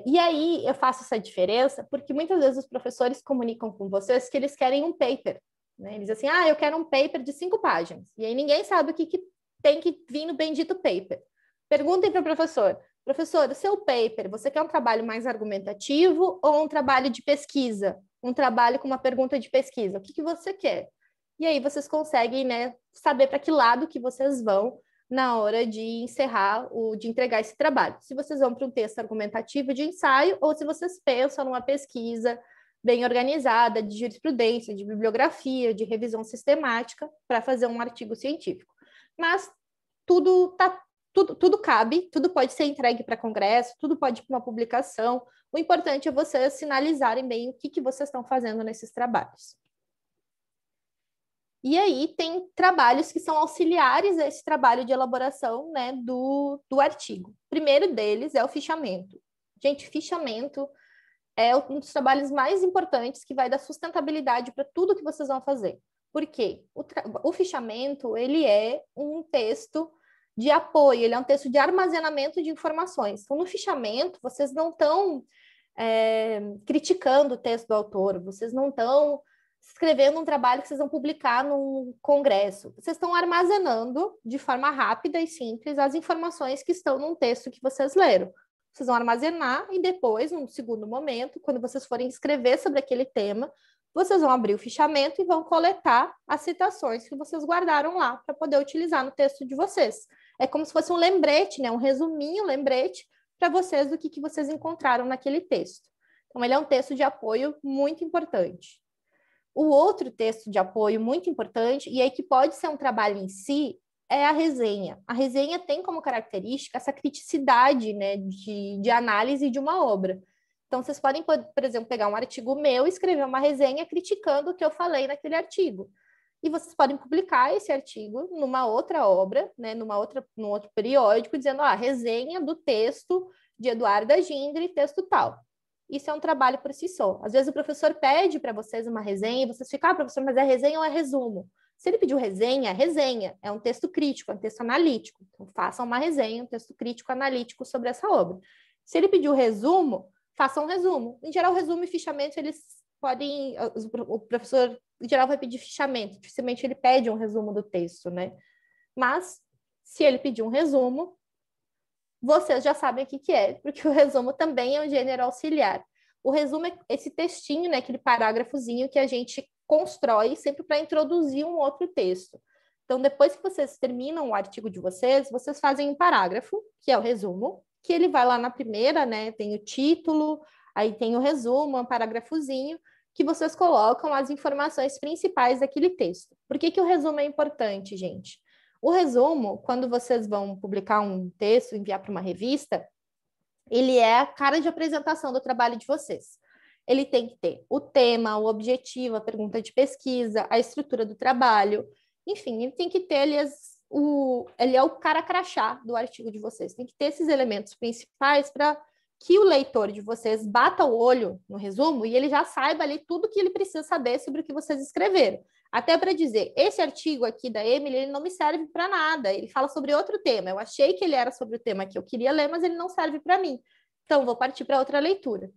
E aí eu faço essa diferença porque muitas vezes os professores comunicam com vocês que eles querem um paper, né? Eles dizem assim, eu quero um paper de 5 páginas. E aí ninguém sabe o que tem que vir no bendito paper. Perguntem para o professor, o seu paper, você quer um trabalho mais argumentativo ou um trabalho de pesquisa? Um trabalho com uma pergunta de pesquisa? O que você quer? E aí vocês conseguem, né, saber para que lado que vocês vão na hora de de entregar esse trabalho. Se vocês vão para um texto argumentativo de ensaio ou se vocês pensam numa pesquisa bem organizada de jurisprudência, de bibliografia, de revisão sistemática para fazer um artigo científico. Mas tudo cabe, tudo pode ser entregue para congresso, tudo pode ir para uma publicação. O importante é vocês sinalizarem bem o que vocês estão fazendo nesses trabalhos. E aí tem trabalhos que são auxiliares a esse trabalho de elaboração, né, do artigo. O primeiro deles é o fichamento. Gente, fichamento é um dos trabalhos mais importantes que vai dar sustentabilidade para tudo que vocês vão fazer. Por quê? O fichamento, ele é um texto de apoio, ele é um texto de armazenamento de informações. Então, no fichamento, vocês não estão criticando o texto do autor, vocês não estão escrevendo um trabalho que vocês vão publicar num congresso. Vocês estão armazenando de forma rápida e simples as informações que estão num texto que vocês leram. Vocês vão armazenar e depois, num segundo momento, quando vocês forem escrever sobre aquele tema, vocês vão abrir o fichamento e vão coletar as citações que vocês guardaram lá para poder utilizar no texto de vocês. É como se fosse um lembrete, né? Um resuminho, um lembrete para vocês do que vocês encontraram naquele texto. Então, ele é um texto de apoio muito importante. O outro texto de apoio muito importante, e aí que pode ser um trabalho em si, é a resenha. A resenha tem como característica essa criticidade, né, de análise de uma obra. Então, vocês podem, por exemplo, pegar um artigo meu e escrever uma resenha criticando o que eu falei naquele artigo. E vocês podem publicar esse artigo numa outra obra, né, num outro periódico, dizendo, resenha do texto de Eduarda Gindre, texto tal. Isso é um trabalho por si só. Às vezes o professor pede para vocês uma resenha e vocês ficam, professor, mas é resenha ou é resumo? Se ele pediu resenha, é um texto crítico, é um texto analítico. Então, façam uma resenha, um texto crítico analítico sobre essa obra. Se ele pediu resumo, façam um resumo. Em geral, resumo e fichamento, eles podem... O professor, em geral, vai pedir fichamento. Dificilmente ele pede um resumo do texto, né? Mas, se ele pedir um resumo, vocês já sabem o que é, porque o resumo também é um gênero auxiliar. O resumo é esse textinho, né, aquele parágrafozinho que a gente constrói sempre para introduzir um outro texto. Então, depois que vocês terminam o artigo de vocês, vocês fazem um parágrafo, que é o resumo, que ele vai lá na primeira, né, tem o título, aí tem o resumo, um parágrafozinho, que vocês colocam as informações principais daquele texto. Por que o resumo é importante, gente? O resumo, quando vocês vão publicar um texto, enviar para uma revista, ele é a cara de apresentação do trabalho de vocês. Ele tem que ter o tema, o objetivo, a pergunta de pesquisa, a estrutura do trabalho, enfim, ele tem que ter ele é o cara crachá do artigo de vocês. Tem que ter esses elementos principais para que o leitor de vocês bata o olho no resumo e ele já saiba ali tudo que ele precisa saber sobre o que vocês escreveram. Até para dizer, esse artigo aqui da Emily, ele não me serve para nada, ele fala sobre outro tema. Eu achei que ele era sobre o tema que eu queria ler, mas ele não serve para mim. Então, vou partir para outra leitura.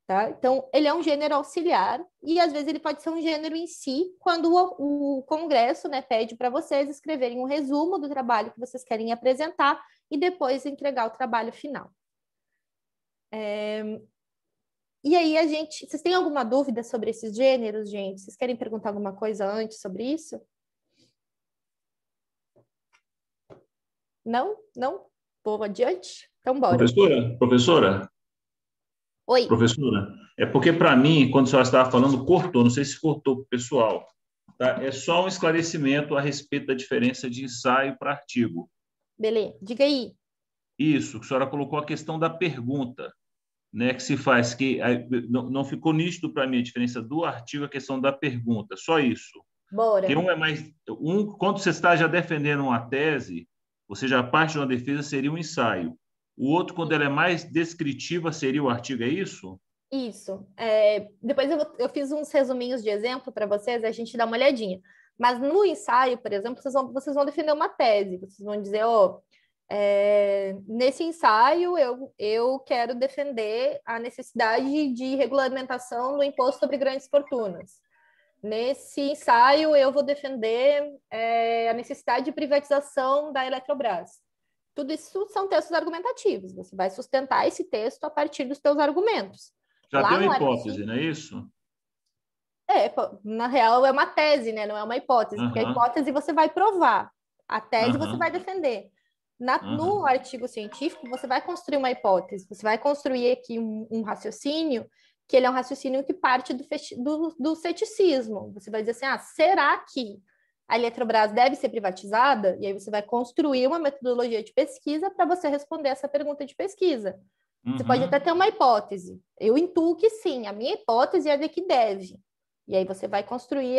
Tá? Então, ele é um gênero auxiliar e, às vezes, ele pode ser um gênero em si, quando o congresso, né, pede para vocês escreverem um resumo do trabalho que vocês querem apresentar e depois entregar o trabalho final. E aí, vocês têm alguma dúvida sobre esses gêneros, gente? Vocês querem perguntar alguma coisa antes sobre isso? Não? Não? Vou adiante? Então, bora. Professora? Oi. Professora, é porque, para mim, quando a senhora estava falando, cortou, não sei se cortou para o pessoal. Tá? É só um esclarecimento a respeito da diferença de ensaio para artigo. Beleza, diga aí. Isso, a senhora colocou a questão da pergunta, né, que se faz, que não ficou nítido para mim a diferença do artigo, a questão da pergunta, só isso. Bora. Porque quando você está já defendendo uma tese, você já parte de uma defesa, seria um ensaio. O outro, quando ela é mais descritiva, seria o artigo, é isso? Isso. Depois eu fiz uns resuminhos de exemplo para vocês, a gente dá uma olhadinha. Mas no ensaio, por exemplo, vocês vão defender uma tese, vocês vão dizer, nesse ensaio eu quero defender a necessidade de regulamentação do imposto sobre grandes fortunas. Nesse ensaio eu vou defender a necessidade de privatização da Eletrobras. Tudo isso são textos argumentativos. Você vai sustentar esse texto a partir dos seus argumentos. Já tem uma hipótese, não é isso? Na real é uma tese, né? Não é uma hipótese. Porque a hipótese você vai provar. A tese você vai defender. No artigo científico, você vai construir uma hipótese. Você vai construir aqui um raciocínio, que ele é um raciocínio que parte do ceticismo. Você vai dizer assim, será que a Eletrobras deve ser privatizada? E aí você vai construir uma metodologia de pesquisa para você responder essa pergunta de pesquisa. Você pode até ter uma hipótese. Eu intuo que sim, a minha hipótese é de que deve. E aí você vai construir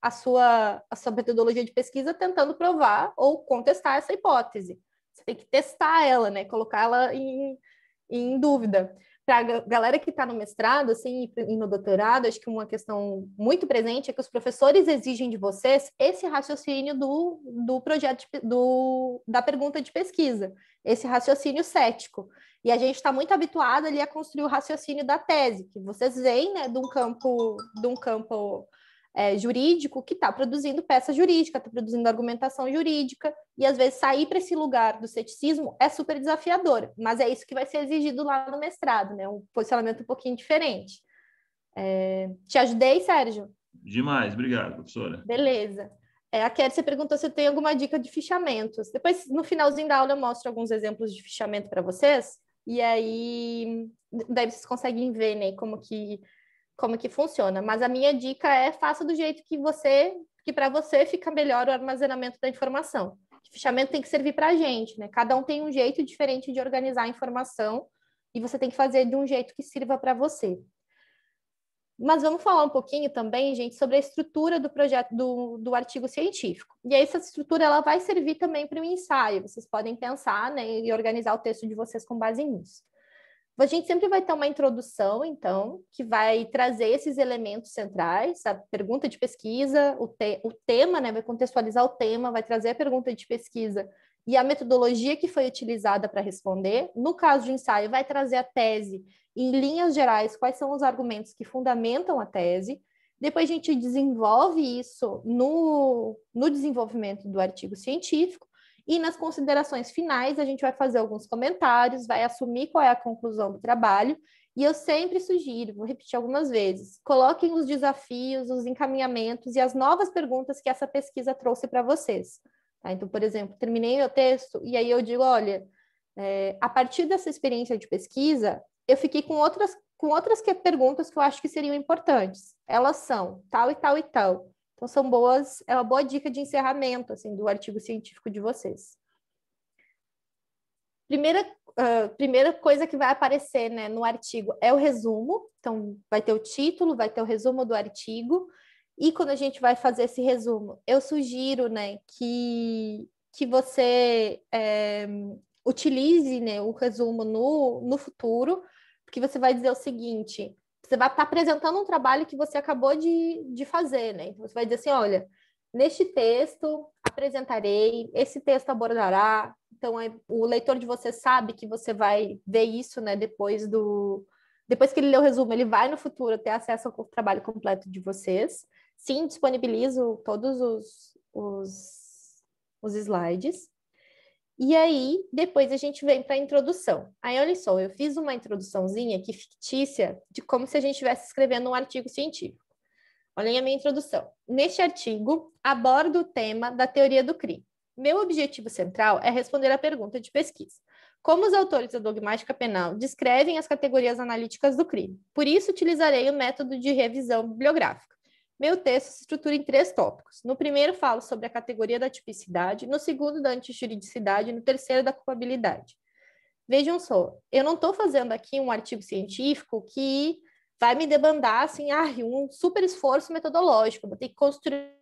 a sua metodologia de pesquisa tentando provar ou contestar essa hipótese. Você tem que testar ela, né? Colocá-la em dúvida. Para a galera que está no mestrado, assim, e no doutorado, acho que uma questão muito presente é que os professores exigem de vocês esse raciocínio do projeto, da pergunta de pesquisa, esse raciocínio cético. E a gente está muito habituado ali a construir o raciocínio da tese, que vocês veem, né, de um campo jurídico que está produzindo peça jurídica, está produzindo argumentação jurídica, e às vezes sair para esse lugar do ceticismo é super desafiador, mas é isso que vai ser exigido lá no mestrado, né? Um posicionamento um pouquinho diferente. Te ajudei, Sérgio? Demais, obrigado, professora. Beleza. A Kéria perguntou se eu tenho alguma dica de fichamentos. Depois, no finalzinho da aula, eu mostro alguns exemplos de fichamento para vocês, e aí daí vocês conseguem ver, né, como que funciona. Mas a minha dica é faça do jeito que para você fica melhor o armazenamento da informação. O fichamento tem que servir para a gente, né? Cada um tem um jeito diferente de organizar a informação e você tem que fazer de um jeito que sirva para você. Mas vamos falar um pouquinho também, gente, sobre a estrutura do projeto do artigo científico. E aí, essa estrutura ela vai servir também para o ensaio. Vocês podem pensar, né, e organizar o texto de vocês com base nisso. A gente sempre vai ter uma introdução, então, que vai trazer esses elementos centrais, a pergunta de pesquisa, o tema, né, vai contextualizar o tema, vai trazer a pergunta de pesquisa e a metodologia que foi utilizada para responder. No caso de ensaio, vai trazer a tese, em linhas gerais, quais são os argumentos que fundamentam a tese. Depois a gente desenvolve isso no desenvolvimento do artigo científico. E nas considerações finais, a gente vai fazer alguns comentários, vai assumir qual é a conclusão do trabalho, e eu sempre sugiro, vou repetir algumas vezes, coloquem os desafios, os encaminhamentos e as novas perguntas que essa pesquisa trouxe para vocês. Tá? Então, por exemplo, terminei meu texto, e aí eu digo, olha, a partir dessa experiência de pesquisa, eu fiquei com outras perguntas que eu acho que seriam importantes. Elas são tal e tal e tal. Então, é uma boa dica de encerramento assim, do artigo científico de vocês. Primeira coisa que vai aparecer, né, no artigo é o resumo. Então, vai ter o título, vai ter o resumo do artigo. E quando a gente vai fazer esse resumo, eu sugiro, né, que você utilize, né, o resumo no futuro, porque você vai dizer o seguinte... Você vai estar apresentando um trabalho que você acabou de fazer, né? Então, você vai dizer assim, olha, neste texto apresentarei, esse texto abordará. Então, o leitor de você sabe que você vai ver isso, né? Depois que ele lê o resumo, ele vai no futuro ter acesso ao trabalho completo de vocês. Sim, disponibilizo todos os slides. E aí, depois a gente vem para a introdução. Aí, olha só, eu fiz uma introduçãozinha aqui fictícia de como se a gente estivesse escrevendo um artigo científico. Olhem a minha introdução. Neste artigo, abordo o tema da teoria do crime. Meu objetivo central é responder à pergunta de pesquisa. Como os autores da dogmática penal descrevem as categorias analíticas do crime? Por isso, utilizarei o método de revisão bibliográfica. Meu texto se estrutura em 3 tópicos. No primeiro, falo sobre a categoria da tipicidade, no segundo, da antijuridicidade, e no terceiro, da culpabilidade. Vejam só, eu não estou fazendo aqui um artigo científico que vai me demandar assim, um super esforço metodológico. Vou ter que construir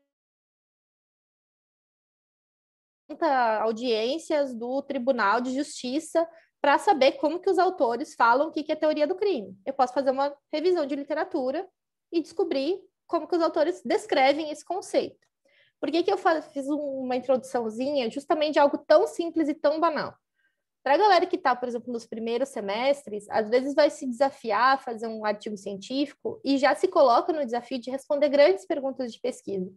audiências do Tribunal de Justiça para saber como que os autores falam o que é teoria do crime. Eu posso fazer uma revisão de literatura e descobrir como que os autores descrevem esse conceito. Por que eu fiz uma introduçãozinha justamente de algo tão simples e tão banal? Para a galera que está, por exemplo, nos primeiros semestres, às vezes vai se desafiar a fazer um artigo científico e já se coloca no desafio de responder grandes perguntas de pesquisa.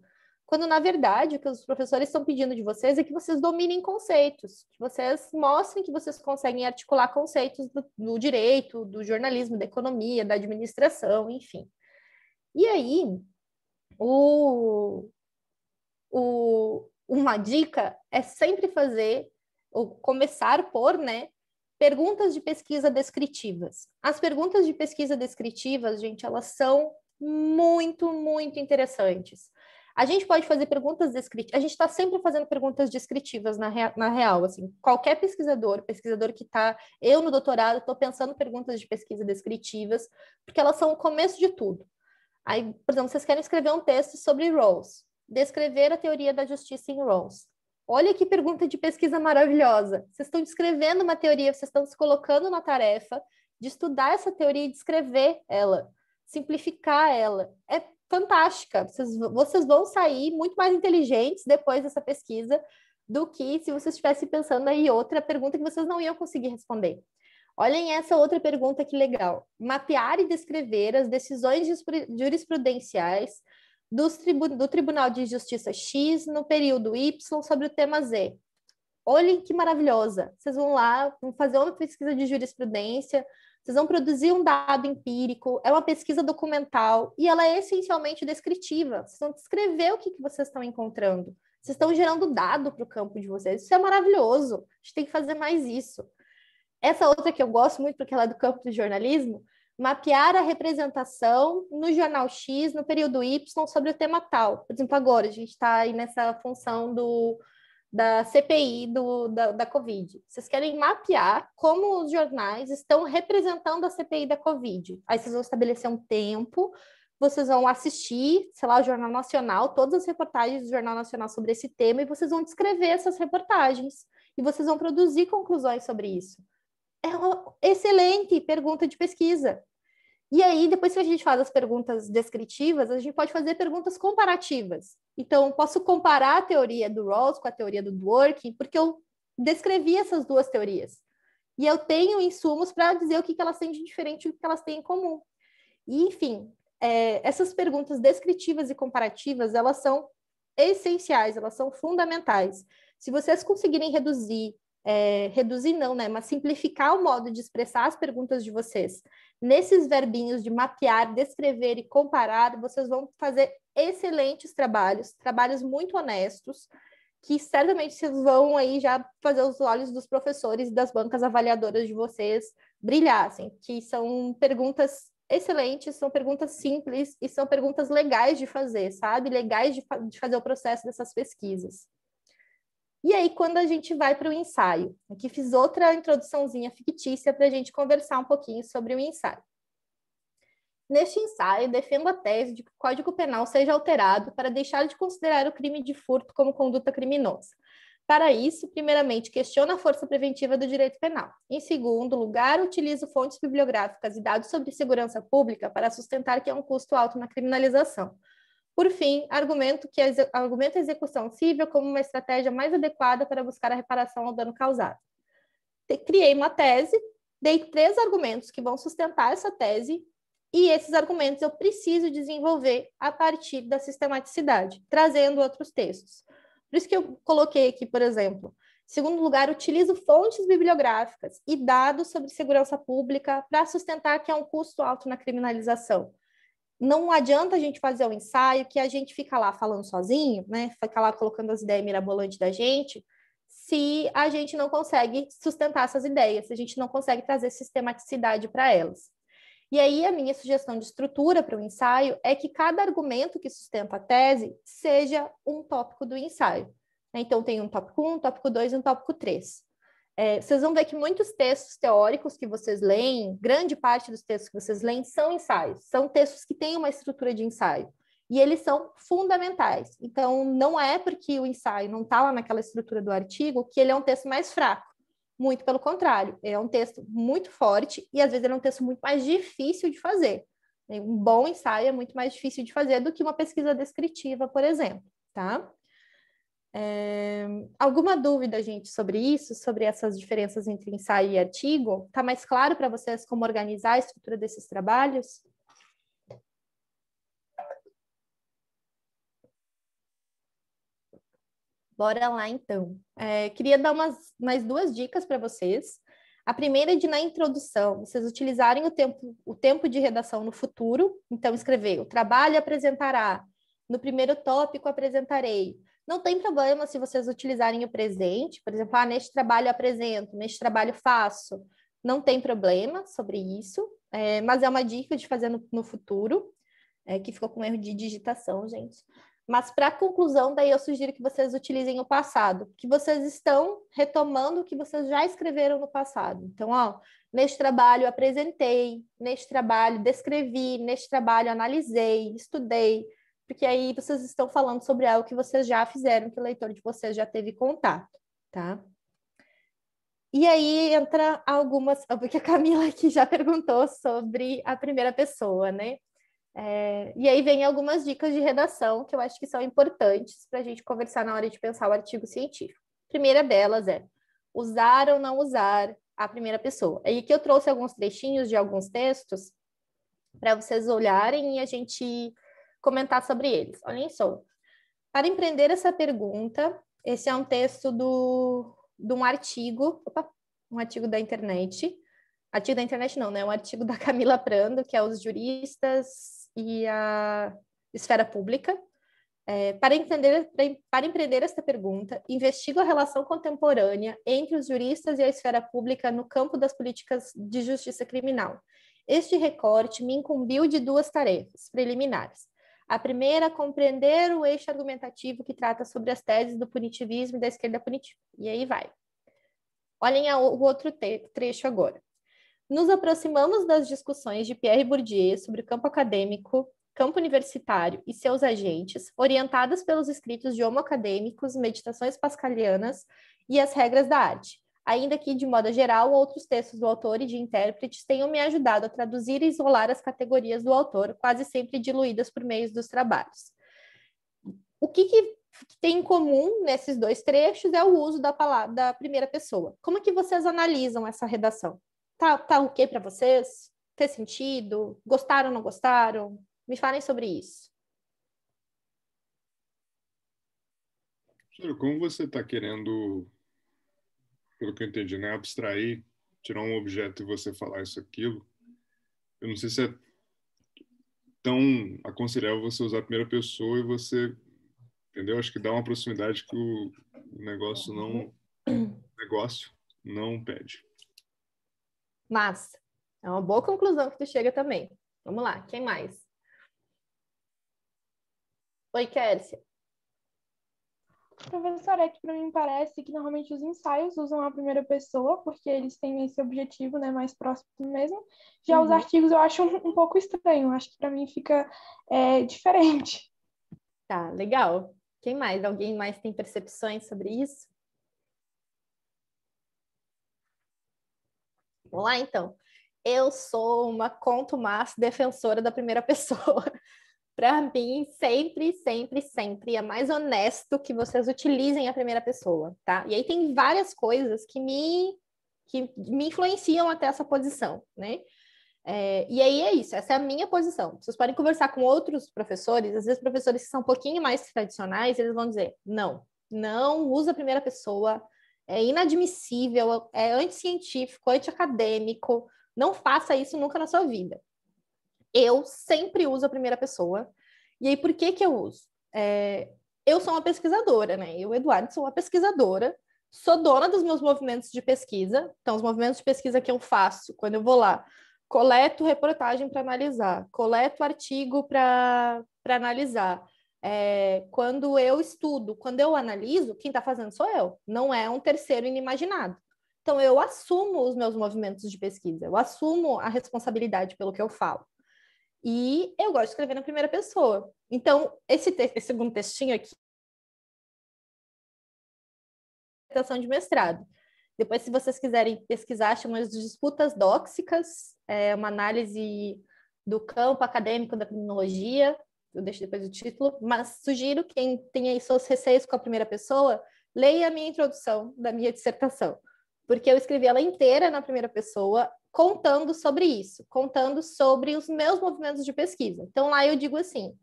Quando, na verdade, o que os professores estão pedindo de vocês é que vocês dominem conceitos, que vocês mostrem que vocês conseguem articular conceitos do direito, do jornalismo, da economia, da administração, enfim. E aí, uma dica é sempre fazer, ou começar por, né, perguntas de pesquisa descritivas. As perguntas de pesquisa descritivas, gente, elas são muito, muito interessantes. A gente pode fazer perguntas descritivas, a gente está sempre fazendo perguntas descritivas na real, assim, qualquer pesquisador que está, eu no doutorado, estou pensando perguntas de pesquisa descritivas, porque elas são o começo de tudo. Aí, por exemplo, vocês querem escrever um texto sobre Rawls, descrever a teoria da justiça em Rawls. Olha que pergunta de pesquisa maravilhosa. Vocês estão descrevendo uma teoria, vocês estão se colocando na tarefa de estudar essa teoria e descrever ela, simplificar ela. É fantástica. Vocês vão sair muito mais inteligentes depois dessa pesquisa do que se vocês estivessem pensando aí outra pergunta que vocês não iam conseguir responder. Olhem essa outra pergunta que legal. Mapear e descrever as decisões jurisprudenciais do Tribunal de Justiça X no período Y sobre o tema Z. Olhem que maravilhosa. Vocês vão lá, vão fazer uma pesquisa de jurisprudência, vocês vão produzir um dado empírico, é uma pesquisa documental e ela é essencialmente descritiva. Vocês vão descrever o que vocês estão encontrando. Vocês estão gerando dado para o campo de vocês. Isso é maravilhoso. A gente tem que fazer mais isso. Essa outra que eu gosto muito, porque ela é do campo do jornalismo, mapear a representação no jornal X, no período Y, sobre o tema tal. Por exemplo, agora a gente está aí nessa função da CPI da Covid. Vocês querem mapear como os jornais estão representando a CPI da Covid. Aí vocês vão estabelecer um tempo, vocês vão assistir, sei lá, o Jornal Nacional, todas as reportagens do Jornal Nacional sobre esse tema, e vocês vão descrever essas reportagens. E vocês vão produzir conclusões sobre isso. É uma excelente pergunta de pesquisa. E aí, depois que a gente faz as perguntas descritivas, a gente pode fazer perguntas comparativas. Então, eu posso comparar a teoria do Rawls com a teoria do Dworkin, porque eu descrevi essas duas teorias. E eu tenho insumos para dizer o que elas têm de diferente e o que elas têm em comum. E, enfim, essas perguntas descritivas e comparativas, elas são essenciais, elas são fundamentais. Se vocês conseguirem reduzir não, né? Mas simplificar o modo de expressar as perguntas de vocês nesses verbinhos de mapear, descrever e comparar, vocês vão fazer excelentes trabalhos muito honestos, que certamente vocês vão aí já fazer os olhos dos professores e das bancas avaliadoras de vocês brilhassem, que são perguntas excelentes, são perguntas simples e são perguntas legais de fazer, sabe? Legais de fazer o processo dessas pesquisas. E aí, quando a gente vai para o ensaio, aqui fiz outra introduçãozinha fictícia para a gente conversar um pouquinho sobre o ensaio. Neste ensaio, defendo a tese de que o Código Penal seja alterado para deixar de considerar o crime de furto como conduta criminosa. Para isso, primeiramente, questiono a força preventiva do direito penal. Em segundo lugar, utilizo fontes bibliográficas e dados sobre segurança pública para sustentar que há um custo alto na criminalização. Por fim, argumento a execução civil como uma estratégia mais adequada para buscar a reparação ao dano causado. Criei uma tese, dei 3 argumentos que vão sustentar essa tese, e esses argumentos eu preciso desenvolver a partir da sistematicidade, trazendo outros textos. Por isso que eu coloquei aqui, por exemplo, em segundo lugar, utilizo fontes bibliográficas e dados sobre segurança pública para sustentar que há um custo alto na criminalização. Não adianta a gente fazer um ensaio que a gente fica lá falando sozinho, né? Fica lá colocando as ideias mirabolantes da gente, se a gente não consegue sustentar essas ideias, se a gente não consegue trazer sistematicidade para elas. E aí a minha sugestão de estrutura para o ensaio é que cada argumento que sustenta a tese seja um tópico do ensaio. Então tem um tópico 1, um tópico 2 e um tópico 3. Vocês vão ver que muitos textos teóricos que vocês leem, grande parte dos textos que vocês leem são ensaios, são textos que têm uma estrutura de ensaio, e eles são fundamentais. Então, não é porque o ensaio não está lá naquela estrutura do artigo que ele é um texto mais fraco, muito pelo contrário, é um texto muito forte e, às vezes, ele é um texto muito mais difícil de fazer. Um bom ensaio é muito mais difícil de fazer do que uma pesquisa descritiva, por exemplo, tá? Alguma dúvida, gente, sobre isso, sobre essas diferenças entre ensaio e artigo? Está mais claro para vocês como organizar a estrutura desses trabalhos? Bora lá, então. Queria dar mais 2 dicas para vocês. A primeira é de, na introdução, vocês utilizarem o tempo de redação no futuro. Então, escrever: o trabalho apresentará. No primeiro tópico, apresentarei. Não tem problema se vocês utilizarem o presente, por exemplo, neste trabalho apresento, neste trabalho faço. Não tem problema sobre isso, mas é uma dica de fazer no futuro, que ficou com erro de digitação, gente. Mas para a conclusão, daí eu sugiro que vocês utilizem o passado, que vocês estão retomando o que vocês já escreveram no passado. Então, Neste trabalho apresentei, neste trabalho descrevi, neste trabalho analisei, estudei, porque aí vocês estão falando sobre algo que vocês já fizeram, que o leitor de vocês já teve contato, tá? E aí entra algumas, porque a Camila aqui já perguntou sobre a primeira pessoa, né? E aí vem algumas dicas de redação que eu acho que são importantes para a gente conversar na hora de pensar o artigo científico. A primeira delas é usar ou não usar a primeira pessoa. Aí que eu trouxe alguns trechinhos de alguns textos para vocês olharem e a gente comentar sobre eles. Olhem só. Para empreender essa pergunta, esse é um texto de um artigo, um artigo da internet. Artigo da internet não, né? Um artigo da Camila Prando, que é Os Juristas e a Esfera Pública. Para empreender esta pergunta, investigo a relação contemporânea entre os juristas e a esfera pública no campo das políticas de justiça criminal. Este recorte me incumbiu de duas tarefas preliminares. A primeira, compreender o eixo argumentativo que trata sobre as teses do punitivismo e da esquerda punitiva. E aí vai. Olhem o outro trecho agora. Nos aproximamos das discussões de Pierre Bourdieu sobre o campo acadêmico, campo universitário e seus agentes, orientadas pelos escritos de homo-acadêmicos, meditações pascalianas e as regras da arte, ainda que, de modo geral, outros textos do autor e de intérpretes tenham me ajudado a traduzir e isolar as categorias do autor, quase sempre diluídas por meio dos trabalhos. O que tem em comum nesses dois trechos é o uso da palavra da primeira pessoa. Como é que vocês analisam essa redação? Tá ok para vocês? Fez sentido? Gostaram ou não gostaram? Me falem sobre isso. Como você está querendo, pelo que eu entendi, né, abstrair, tirar um objeto e você falar isso, aquilo, eu não sei se é tão aconselhável você usar a primeira pessoa e você, entendeu? Acho que dá uma proximidade que o negócio não pede. Massa. É uma boa conclusão que tu chega também. Vamos lá, quem mais? Oi, Kércia. Professora, é que para mim parece que normalmente os ensaios usam a primeira pessoa, porque eles têm esse objetivo, né, mais próximo mesmo. Já os artigos eu acho um pouco estranho, acho que para mim fica diferente. Tá, legal. Quem mais? Alguém mais tem percepções sobre isso? Vamos lá, então. Eu sou uma contumaz defensora da primeira pessoa. Para mim, sempre, sempre, sempre é mais honesto que vocês utilizem a primeira pessoa, tá? E aí tem várias coisas que me influenciam até essa posição, né? E aí é isso, essa é a minha posição. Vocês podem conversar com outros professores, às vezes professores que são um pouquinho mais tradicionais, eles vão dizer, não usa a primeira pessoa, é inadmissível, é anticientífico, antiacadêmico, não faça isso nunca na sua vida. Eu sempre uso a primeira pessoa. E aí, por que eu uso? Eu sou uma pesquisadora, né? Eu, Eduardo, sou uma pesquisadora, sou dona dos meus movimentos de pesquisa. Então, os movimentos de pesquisa que eu faço, quando eu vou lá, coleto reportagem para analisar, coleto artigo para analisar. Quando eu estudo, quando eu analiso, quem está fazendo sou eu, não é um terceiro inimaginado. Então, eu assumo os meus movimentos de pesquisa, eu assumo a responsabilidade pelo que eu falo. E eu gosto de escrever na primeira pessoa. Então, esse segundo textinho aqui, de mestrado. Depois, se vocês quiserem pesquisar, chama de disputas dóxicas, uma análise do campo acadêmico da criminologia. Eu deixo depois o título, mas sugiro que quem tem aí seus receios com a primeira pessoa, leia a minha introdução da minha dissertação, porque eu escrevi ela inteira na primeira pessoa, contando sobre isso, contando sobre os meus movimentos de pesquisa. Então, lá eu digo assim,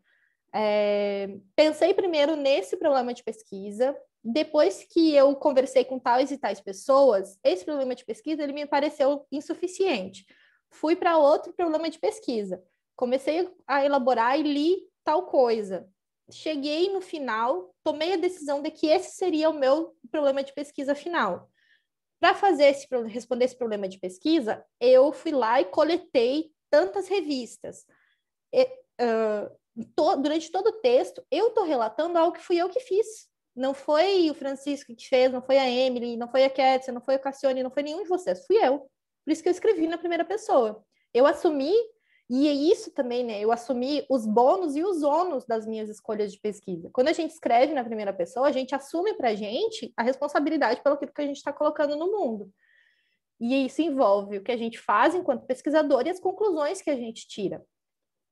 pensei primeiro nesse problema de pesquisa, depois que eu conversei com tais e tais pessoas, esse problema de pesquisa ele me pareceu insuficiente. Fui para outro problema de pesquisa, comecei a elaborar e li tal coisa. Cheguei no final, tomei a decisão de que esse seria o meu problema de pesquisa final. Para responder esse problema de pesquisa, eu fui lá e coletei tantas revistas. Durante todo o texto, eu estou relatando algo que fui eu que fiz. Não foi o Francisco que fez, não foi a Emily, não foi a Kétia, não foi a Cassione, não foi nenhum de vocês, fui eu. Por isso que eu escrevi na primeira pessoa. Eu assumi, e é isso também, né? Eu assumi os bônus e os ônus das minhas escolhas de pesquisa. Quando a gente escreve na primeira pessoa, a gente assume para a gente a responsabilidade pelo que a gente está colocando no mundo. E isso envolve o que a gente faz enquanto pesquisador e as conclusões que a gente tira.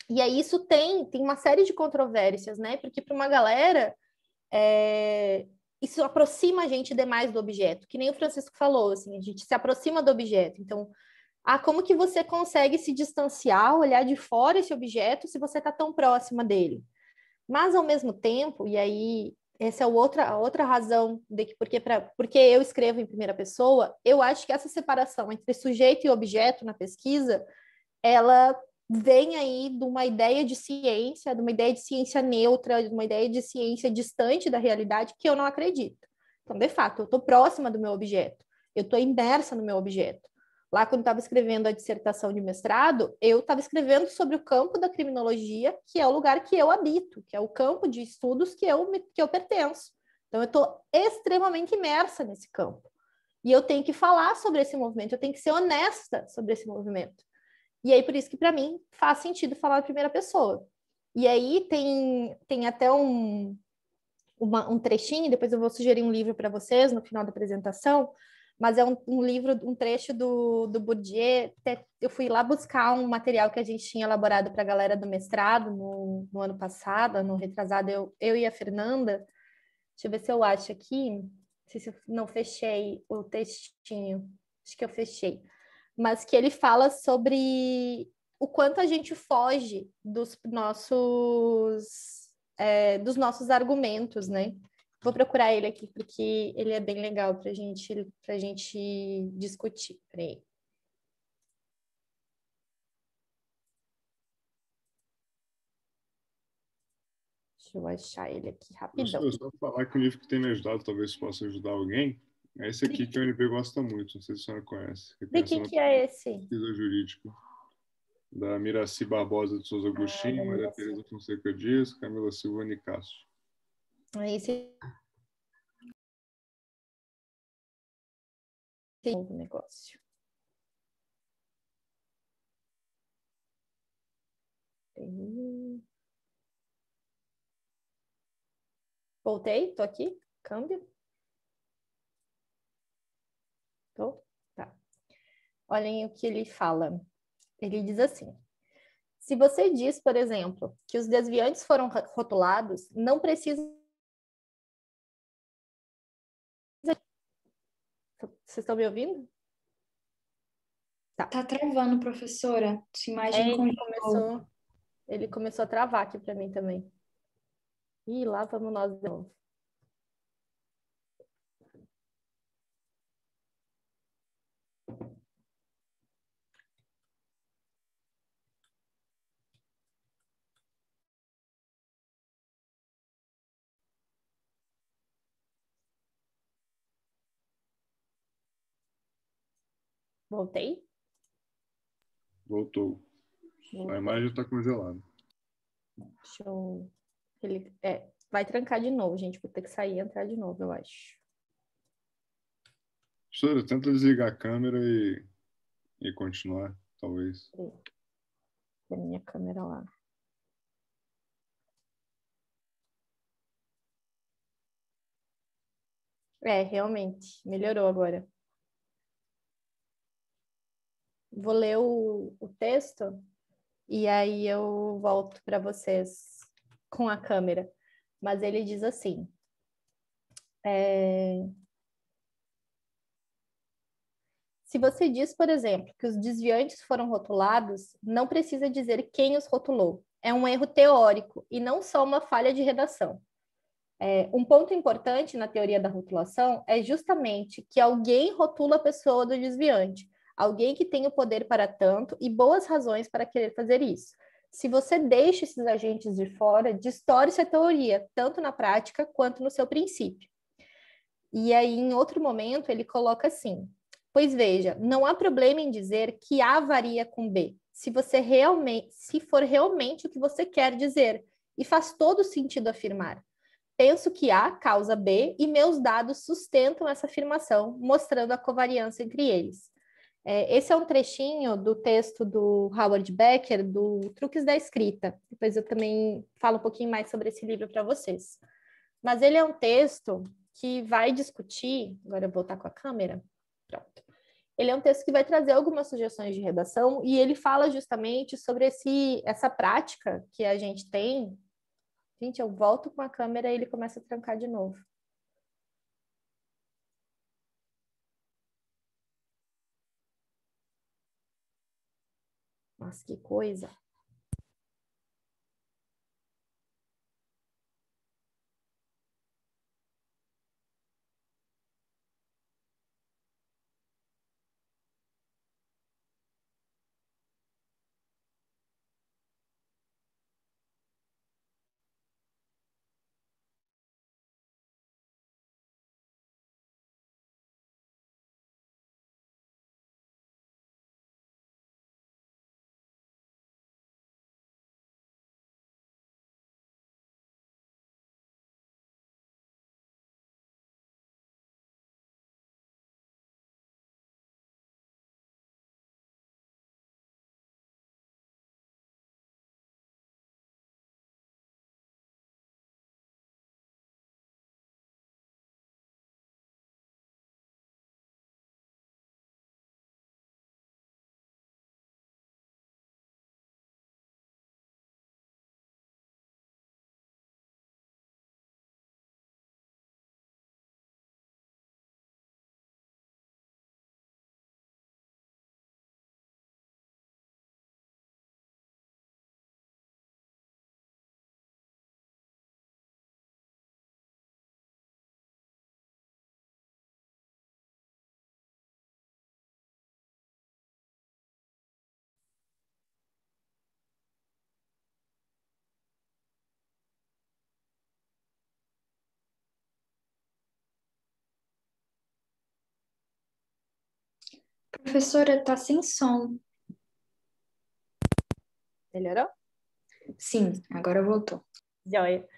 E aí isso tem uma série de controvérsias, né? Porque para uma galera, isso aproxima a gente demais do objeto, que nem o Francisco falou, assim, a gente se aproxima do objeto. Então, como que você consegue se distanciar, olhar de fora esse objeto se você está tão próxima dele? Mas, ao mesmo tempo, e aí essa é a outra razão de que porque eu escrevo em primeira pessoa, eu acho que essa separação entre sujeito e objeto na pesquisa, ela vem aí de uma ideia de ciência neutra, de uma ideia de ciência distante da realidade, que eu não acredito. Então, de fato, eu estou próxima do meu objeto, eu estou imersa no meu objeto. Lá, quando estava escrevendo a dissertação de mestrado, eu estava escrevendo sobre o campo da criminologia, que é o lugar que eu habito, que é o campo de estudos que eu pertenço. Então, eu estou extremamente imersa nesse campo. E eu tenho que falar sobre esse movimento, eu tenho que ser honesta sobre esse movimento. E aí, por isso que, para mim, faz sentido falar na primeira pessoa. E aí tem até um trechinho, depois eu vou sugerir um livro para vocês no final da apresentação, mas é um livro, um trecho do Bourdieu. Eu fui lá buscar um material que a gente tinha elaborado para a galera do mestrado no ano passado, no retrasado, eu e a Fernanda. Deixa eu ver se eu acho aqui. Não sei se eu não fechei o textinho. Acho que eu fechei. Mas que ele fala sobre o quanto a gente foge dos nossos argumentos, né? Vou procurar ele aqui, porque ele é bem legal para gente discutir. Peraí. Deixa eu achar ele aqui rapidão. Eu só falar que o livro que tem me ajudado, talvez possa ajudar alguém, é esse aqui que a UNB gosta muito, não sei se a senhora conhece. De que é esse? Pesquisa jurídica. Da Miraci Barbosa de Souza Agostinho, Maria Tereza Fonseca Dias, Camila Silva Nicásio. Esse novo negócio. Voltei? Tô aqui? Câmbio? Tô? Tá. Olhem o que ele fala. Ele diz assim: se você diz, por exemplo, que os desviantes foram rotulados, não precisa... Vocês estão me ouvindo? Tá travando, professora. Sua imagem congelou. Ele começou a travar aqui para mim também. Ih, lá vamos nós de novo. Voltei? Voltou. A imagem está congelada. Deixa eu... vai trancar de novo, gente. Vou ter que sair e entrar de novo, eu acho. Professora, tenta desligar a câmera e continuar, talvez. Da minha câmera lá. Realmente. Melhorou agora. Vou ler o texto e aí eu volto para vocês com a câmera. Mas ele diz assim: se você diz, por exemplo, que os desviantes foram rotulados, não precisa dizer quem os rotulou. É um erro teórico e não só uma falha de redação. Um ponto importante na teoria da rotulação é justamente que alguém rotula a pessoa do desviante, alguém que tem o poder para tanto e boas razões para querer fazer isso. Se você deixa esses agentes de fora, distorce a teoria, tanto na prática quanto no seu princípio. E aí, em outro momento, ele coloca assim: pois veja, não há problema em dizer que A varia com B, se for realmente o que você quer dizer, e faz todo sentido afirmar. Penso que A causa B e meus dados sustentam essa afirmação, mostrando a covariância entre eles. Esse é um trechinho do texto do Howard Becker, do Truques da Escrita. Depois eu também falo um pouquinho mais sobre esse livro para vocês. Mas ele é um texto que vai discutir... Agora eu vou voltar com a câmera. Pronto. Ele é um texto que vai trazer algumas sugestões de redação e ele fala justamente sobre essa prática que a gente tem. Gente, eu volto com a câmera e ele começa a trancar de novo. Nossa, que coisa. Professora, tá sem som. Melhorou? Sim, agora voltou. Joia.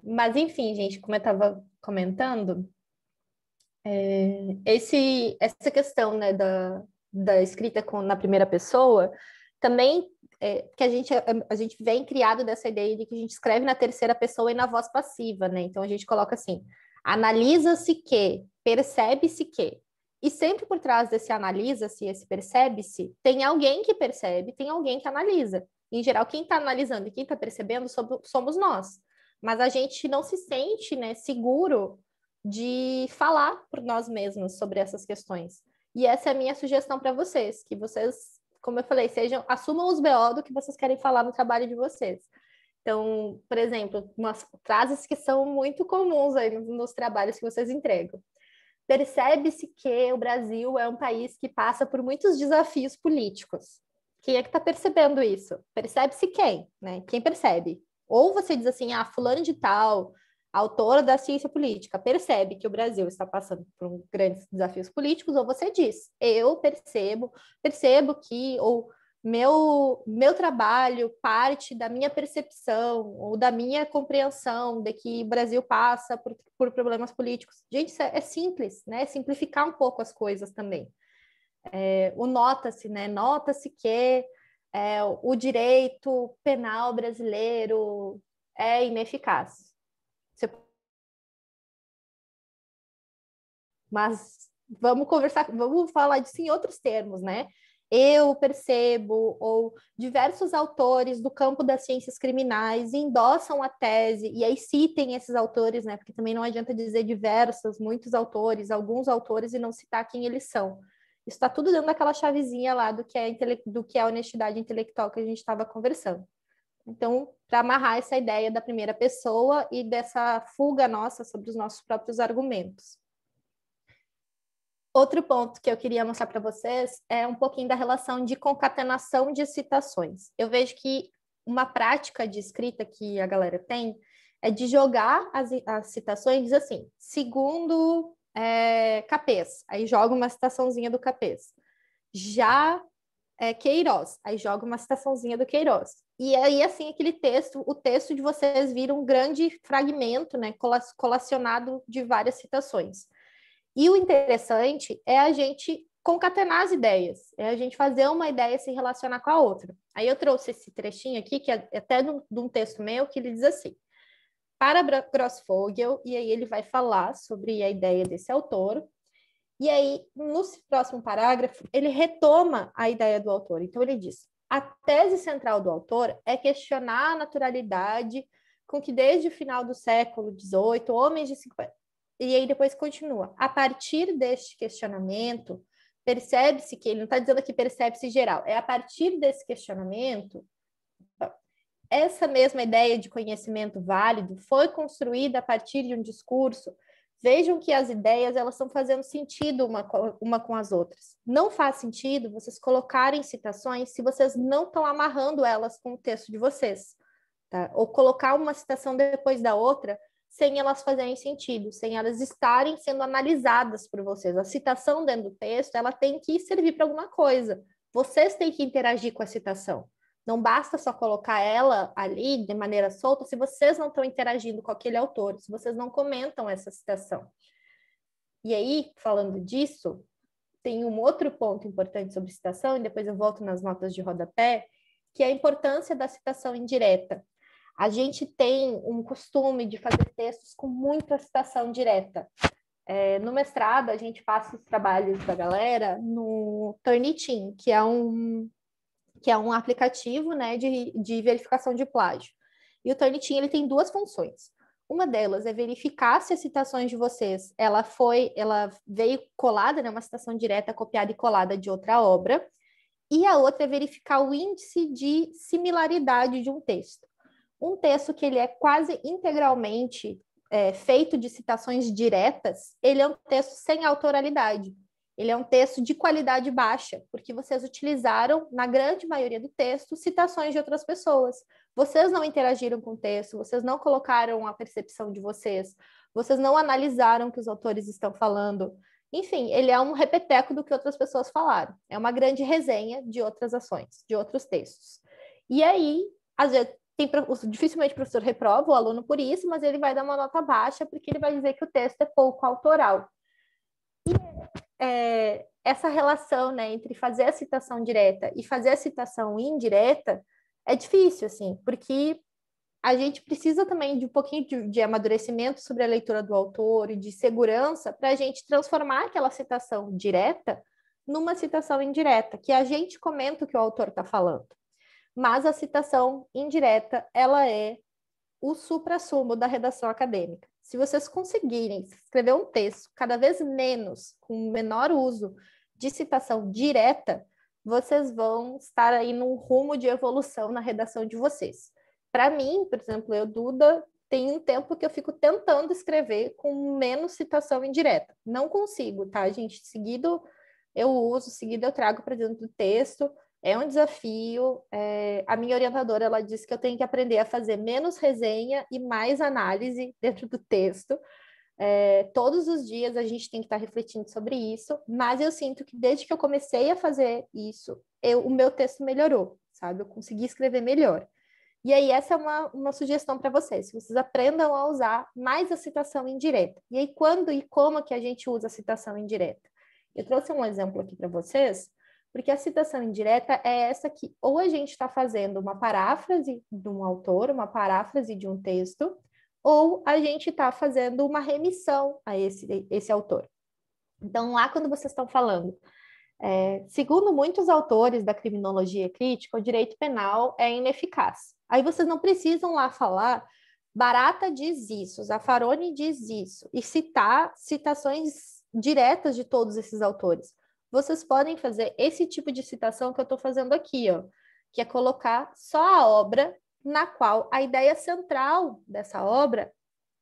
Mas, enfim, gente, como eu estava comentando, essa questão, né, da escrita na primeira pessoa, também que a gente vem criado dessa ideia de que a gente escreve na terceira pessoa e na voz passiva, né? Então, a gente coloca assim, analisa-se que, percebe-se que. E sempre por trás desse analisa-se, esse percebe-se, tem alguém que percebe, tem alguém que analisa. Em geral, quem está analisando e quem está percebendo somos nós. Mas a gente não se sente, né, seguro de falar por nós mesmos sobre essas questões. E essa é a minha sugestão para vocês, que vocês, como eu falei, assumam os BO do que vocês querem falar no trabalho de vocês. Então, por exemplo, umas frases que são muito comuns aí nos trabalhos que vocês entregam. Percebe-se que o Brasil é um país que passa por muitos desafios políticos. Quem é que está percebendo isso? Percebe-se quem, né? Quem percebe? Ou você diz assim, fulano de tal, autora da ciência política, percebe que o Brasil está passando por grandes desafios políticos, ou você diz, eu percebo que, ou meu trabalho parte da minha percepção ou da minha compreensão de que o Brasil passa por problemas políticos. Gente, isso é simples, né? Simplificar um pouco as coisas também. O nota-se, né? Nota-se que o direito penal brasileiro é ineficaz. Mas vamos falar disso em outros termos, né? Eu percebo, ou diversos autores do campo das ciências criminais endossam a tese, e aí citem esses autores, né? Porque também não adianta dizer muitos autores, alguns autores, e não citar quem eles são. Isso está tudo dentro daquela chavezinha lá do que é a honestidade intelectual que a gente estava conversando. Então, para amarrar essa ideia da primeira pessoa e dessa fuga nossa sobre os nossos próprios argumentos. Outro ponto que eu queria mostrar para vocês é um pouquinho da relação de concatenação de citações. Eu vejo que uma prática de escrita que a galera tem é de jogar as citações e dizer assim, segundo Capês, aí joga uma citaçãozinha do Capês. Já Queiroz, aí joga uma citaçãozinha do Queiroz. E aí, assim, o texto de vocês vira um grande fragmento, né, colacionado de várias citações. E o interessante é a gente concatenar as ideias, é a gente fazer uma ideia se relacionar com a outra. Aí eu trouxe esse trechinho aqui, que é até de um texto meu, que ele diz assim: para Grossfogel, e aí ele vai falar sobre a ideia desse autor, e aí, no próximo parágrafo, ele retoma a ideia do autor. Então, ele diz: a tese central do autor é questionar a naturalidade com que, desde o final do século XVIII, homens de 50... E aí, depois continua. A partir deste questionamento, percebe-se que... Ele não está dizendo aqui percebe-se geral. É a partir desse questionamento... Essa mesma ideia de conhecimento válido foi construída a partir de um discurso. Vejam que as ideias, elas estão fazendo sentido uma com as outras. Não faz sentido vocês colocarem citações se vocês não estão amarrando elas com o texto de vocês, tá? Ou colocar uma citação depois da outra sem elas fazerem sentido, sem elas estarem sendo analisadas por vocês. A citação dentro do texto, ela tem que servir para alguma coisa. Vocês têm que interagir com a citação. Não basta só colocar ela ali de maneira solta se vocês não estão interagindo com aquele autor, se vocês não comentam essa citação. E aí, falando disso, tem um outro ponto importante sobre citação, e depois eu volto nas notas de rodapé, que é a importância da citação indireta. A gente tem um costume de fazer textos com muita citação direta. No mestrado, a gente passa os trabalhos da galera no Turnitin, que é um aplicativo, né, de verificação de plágio. E o Turnitin, ele tem duas funções. Uma delas é verificar se as citações de vocês, ela veio colada, né, uma citação direta, copiada e colada de outra obra, e a outra é verificar o índice de similaridade de um texto. Um texto que ele é quase integralmente feito de citações diretas, ele é um texto sem autoralidade. Ele é um texto de qualidade baixa, porque vocês utilizaram, na grande maioria do texto, citações de outras pessoas. Vocês não interagiram com o texto, vocês não colocaram a percepção de vocês, vocês não analisaram o que os autores estão falando. Enfim, ele é um repeteco do que outras pessoas falaram. É uma grande resenha de outras ações, de outros textos. E aí, às vezes, dificilmente o professor reprova o aluno por isso, mas ele vai dar uma nota baixa, porque ele vai dizer que o texto é pouco autoral. Essa relação, né, entre fazer a citação direta e fazer a citação indireta é difícil, assim, porque a gente precisa também de um pouquinho de amadurecimento sobre a leitura do autor e de segurança para a gente transformar aquela citação direta numa citação indireta, que a gente comenta o que o autor está falando. Mas a citação indireta, ela é o suprassumo da redação acadêmica. Se vocês conseguirem escrever um texto cada vez menos, com menor uso de citação direta, vocês vão estar aí num rumo de evolução na redação de vocês. Para mim, por exemplo, eu, Duda, tem um tempo que eu fico tentando escrever com menos citação indireta. Não consigo, tá, gente? Seguido eu uso, seguido eu trago para dentro do texto. É um desafio. A minha orientadora, ela disse que eu tenho que aprender a fazer menos resenha e mais análise dentro do texto. Todos os dias a gente tem que estar refletindo sobre isso, mas eu sinto que desde que eu comecei a fazer isso, o meu texto melhorou, sabe? Eu consegui escrever melhor. E aí essa é uma sugestão para vocês, que vocês aprendam a usar mais a citação indireta. E aí quando e como que a gente usa a citação indireta? Eu trouxe um exemplo aqui para vocês, porque a citação indireta é essa que ou a gente está fazendo uma paráfrase de um autor, uma paráfrase de um texto, ou a gente está fazendo uma remissão a esse autor. Então, lá quando vocês estão falando, segundo muitos autores da criminologia crítica, o direito penal é ineficaz. Aí vocês não precisam lá falar, Barata diz isso, Zaffaroni diz isso, e citar citações diretas de todos esses autores. Vocês podem fazer esse tipo de citação que eu estou fazendo aqui, ó, que é colocar só a obra na qual a ideia central dessa obra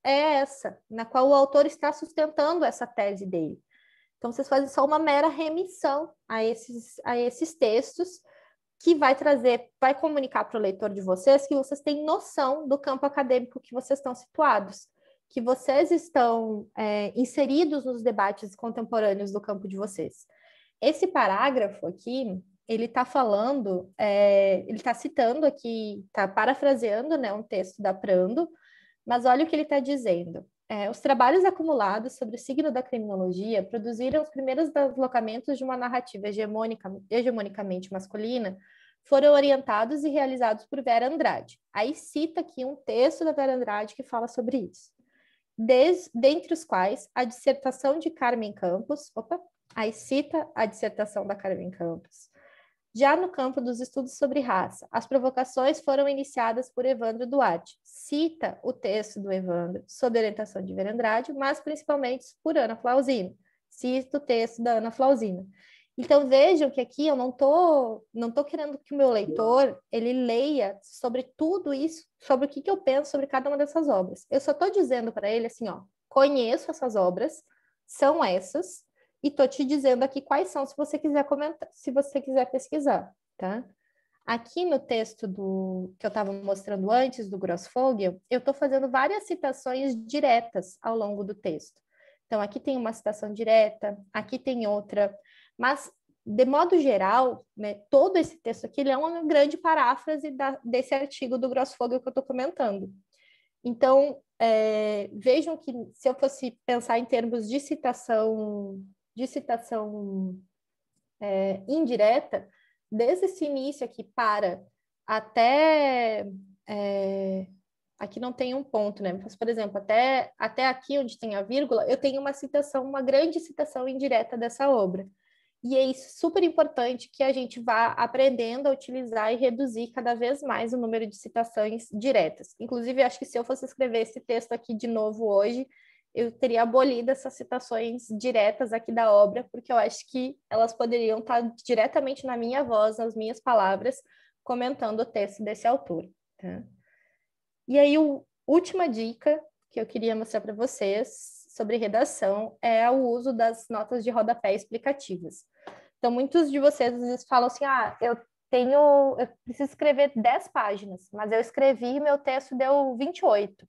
é essa, na qual o autor está sustentando essa tese dele. Então, vocês fazem só uma mera remissão a esses textos, que vai comunicar para o leitor de vocês que vocês têm noção do campo acadêmico que vocês estão situados, que vocês estão inseridos nos debates contemporâneos do campo de vocês. Esse parágrafo aqui, ele está falando, ele está citando aqui, está parafraseando, né, um texto da Prando, mas olha o que ele está dizendo. Os trabalhos acumulados sobre o signo da criminologia produziram os primeiros deslocamentos de uma narrativa hegemonicamente masculina, foram orientados e realizados por Vera Andrade. Aí cita aqui um texto da Vera Andrade que fala sobre isso. Dentre os quais a dissertação de Carmen Campos, aí cita a dissertação da Carmen Campos. Já no campo dos estudos sobre raça, as provocações foram iniciadas por Evandro Duarte. Cita o texto do Evandro, sob orientação de Vera Andrade, mas principalmente por Ana Flauzino. Cita o texto da Ana Flauzino. Então, vejam que aqui eu não tô querendo que o meu leitor ele leia sobre tudo isso, sobre o que eu penso sobre cada uma dessas obras. Eu só estou dizendo para ele assim, ó, conheço essas obras, são essas, e estou te dizendo aqui quais são, se você quiser comentar, se você quiser pesquisar, tá? Aqui no texto que eu estava mostrando antes, do Grossfogel, eu estou fazendo várias citações diretas ao longo do texto. Então, aqui tem uma citação direta, aqui tem outra, mas, de modo geral, né, todo esse texto aqui ele é uma grande paráfrase desse artigo do Grossfogel que eu estou comentando. Então, vejam que se eu fosse pensar em termos de citação indireta, desde esse início aqui para até... aqui não tem um ponto, né? Mas, por exemplo, até aqui onde tem a vírgula, eu tenho uma grande citação indireta dessa obra. E é isso super importante que a gente vá aprendendo a utilizar e reduzir cada vez mais o número de citações diretas. Inclusive, acho que se eu fosse escrever esse texto aqui de novo hoje, eu teria abolido essas citações diretas aqui da obra, porque eu acho que elas poderiam estar diretamente na minha voz, nas minhas palavras, comentando o texto desse autor. Tá? E aí, a última dica que eu queria mostrar para vocês sobre redação é o uso das notas de rodapé explicativas. Então, muitos de vocês às vezes falam assim, eu preciso escrever 10 páginas, mas eu escrevi, meu texto deu 28.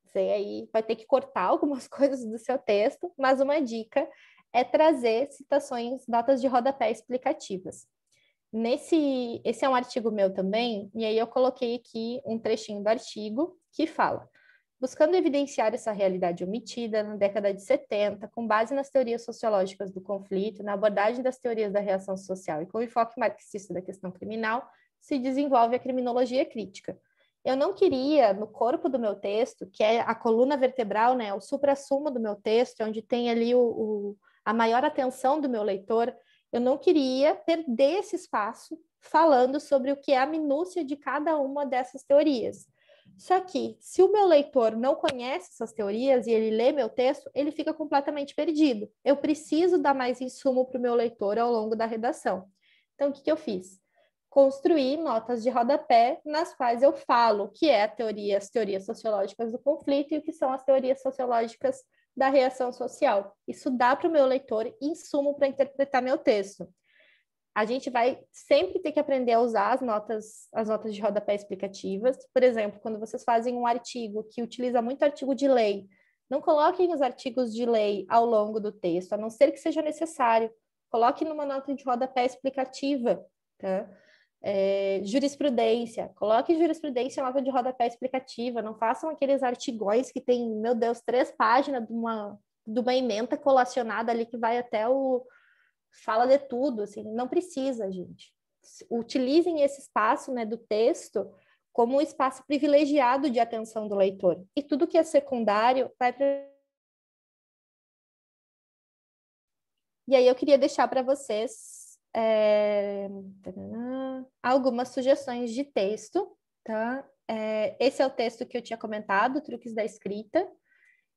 Você aí vai ter que cortar algumas coisas do seu texto, mas uma dica é trazer citações, notas de rodapé explicativas. Esse é um artigo meu também, e aí eu coloquei aqui um trechinho do artigo que fala: buscando evidenciar essa realidade omitida na década de 70, com base nas teorias sociológicas do conflito, na abordagem das teorias da reação social e com o enfoque marxista da questão criminal, se desenvolve a criminologia crítica. Eu não queria, no corpo do meu texto, que é a coluna vertebral, né, o suprassumo do meu texto, onde tem ali a maior atenção do meu leitor, eu não queria perder esse espaço falando sobre o que é a minúcia de cada uma dessas teorias. Só que, se o meu leitor não conhece essas teorias e ele lê meu texto, ele fica completamente perdido. Eu preciso dar mais insumo para o meu leitor ao longo da redação. Então, o que eu fiz? Construir notas de rodapé nas quais eu falo o que é as teorias sociológicas do conflito e o que são as teorias sociológicas da reação social. Isso dá para o meu leitor insumo para interpretar meu texto. A gente vai sempre ter que aprender a usar as notas de rodapé explicativas. Por exemplo, quando vocês fazem um artigo que utiliza muito artigo de lei, não coloquem os artigos de lei ao longo do texto, a não ser que seja necessário. Coloque numa nota de rodapé explicativa, tá? Jurisprudência, coloque jurisprudência em nota de rodapé explicativa, não façam aqueles artigões que tem, meu Deus, 3 páginas de uma ementa colacionada ali que vai até fala de tudo, assim, não precisa, gente. Utilizem esse espaço, né, do texto como um espaço privilegiado de atenção do leitor. E tudo que é secundário vai para... E aí eu queria deixar para vocês algumas sugestões de texto, tá? Esse é o texto que eu tinha comentado, Truques da Escrita,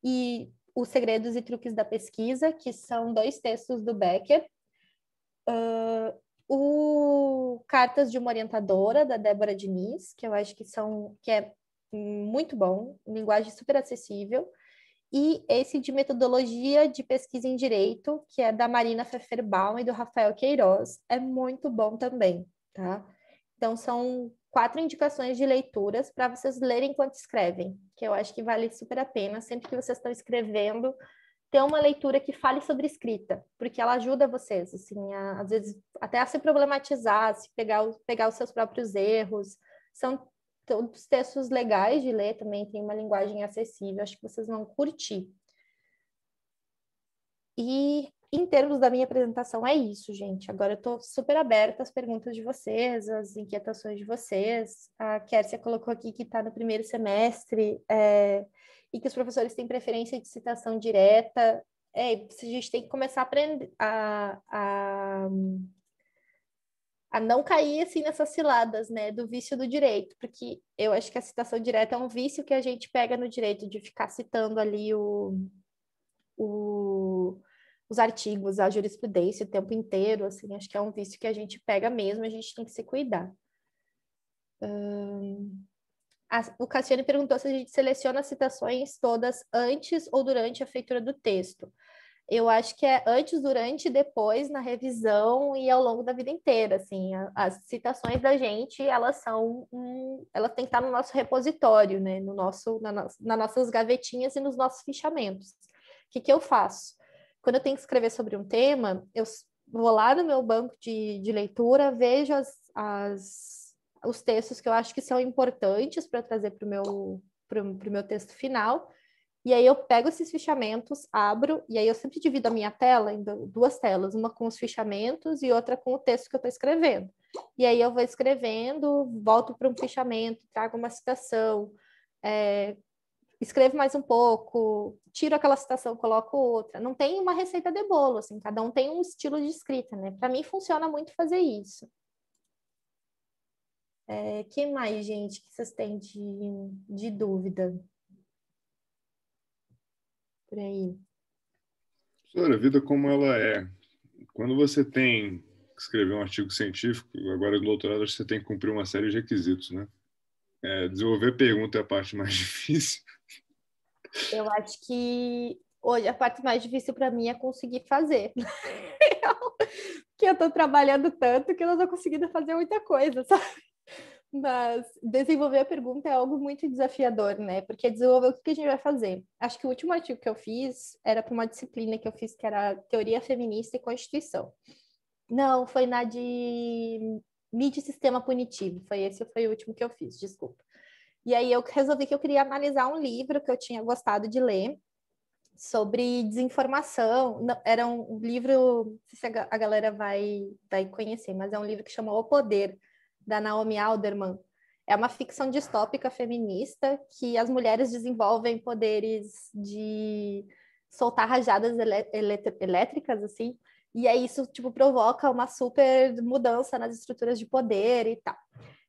e Os Segredos e Truques da Pesquisa, que são 2 textos do Becker. O Cartas de uma Orientadora, da Débora Diniz, que eu acho que é muito bom, linguagem super acessível, e esse de Metodologia de Pesquisa em Direito, que é da Marina Pfefferbaum e do Rafael Queiroz, é muito bom também, tá? Então, são 4 indicações de leituras para vocês lerem enquanto escrevem, que eu acho que vale super a pena, sempre que vocês estão escrevendo, ter uma leitura que fale sobre escrita, porque ela ajuda vocês, assim, às vezes, até a se problematizar, pegar os seus próprios erros. São todos os textos legais de ler também, tem uma linguagem acessível, acho que vocês vão curtir. E em termos da minha apresentação é isso, gente. Agora eu estou super aberta às perguntas de vocês, às inquietações de vocês. A Kércia colocou aqui que está no primeiro semestre e que os professores têm preferência de citação direta. A gente tem que começar a aprender a não cair assim nessas ciladas, né, do vício do direito, porque eu acho que a citação direta é um vício que a gente pega no direito de ficar citando ali os artigos, a jurisprudência o tempo inteiro, assim, acho que é um vício que a gente pega mesmo, a gente tem que se cuidar. O Cassiane perguntou se a gente seleciona as citações todas antes ou durante a feitura do texto. Eu acho que é antes, durante e depois, na revisão e ao longo da vida inteira, assim. As citações da gente, elas têm que estar no nosso repositório, né? Nas nossas gavetinhas e nos nossos fichamentos. O que eu faço? Quando eu tenho que escrever sobre um tema, eu vou lá no meu banco de leitura, vejo os textos que eu acho que são importantes para trazer para o meu texto final. E aí eu pego esses fichamentos, abro, e aí eu sempre divido a minha tela em duas telas, uma com os fichamentos e outra com o texto que eu estou escrevendo. E aí eu vou escrevendo, volto para um fichamento, trago uma citação, escrevo mais um pouco, tiro aquela citação, coloco outra. Não tem uma receita de bolo, assim, cada um tem um estilo de escrita, né? Para mim funciona muito fazer isso. Que mais, gente, que vocês têm de dúvida? Por aí. Professora, a vida como ela é. Quando você tem que escrever um artigo científico, agora no doutorado, acho que você tem que cumprir uma série de requisitos, né? Desenvolver pergunta é a parte mais difícil. Eu acho que hoje a parte mais difícil para mim é conseguir fazer. Porque eu estou trabalhando tanto que eu não estou conseguindo fazer muita coisa, sabe? Mas desenvolver a pergunta é algo muito desafiador, né? Porque desenvolver o que a gente vai fazer. Acho que o último artigo que eu fiz era para uma disciplina que eu fiz, que era Teoria Feminista e Constituição. Não, foi na de mídia e sistema punitivo. Foi o último que eu fiz, desculpa. E aí eu resolvi que eu queria analisar um livro que eu tinha gostado de ler sobre desinformação. Não, era um livro, não sei se a galera vai conhecer, mas é um livro que chama O Poder, da Naomi Alderman. É uma ficção distópica feminista que as mulheres desenvolvem poderes de soltar rajadas elétricas, assim, e aí isso, tipo, provoca uma super mudança nas estruturas de poder e tal.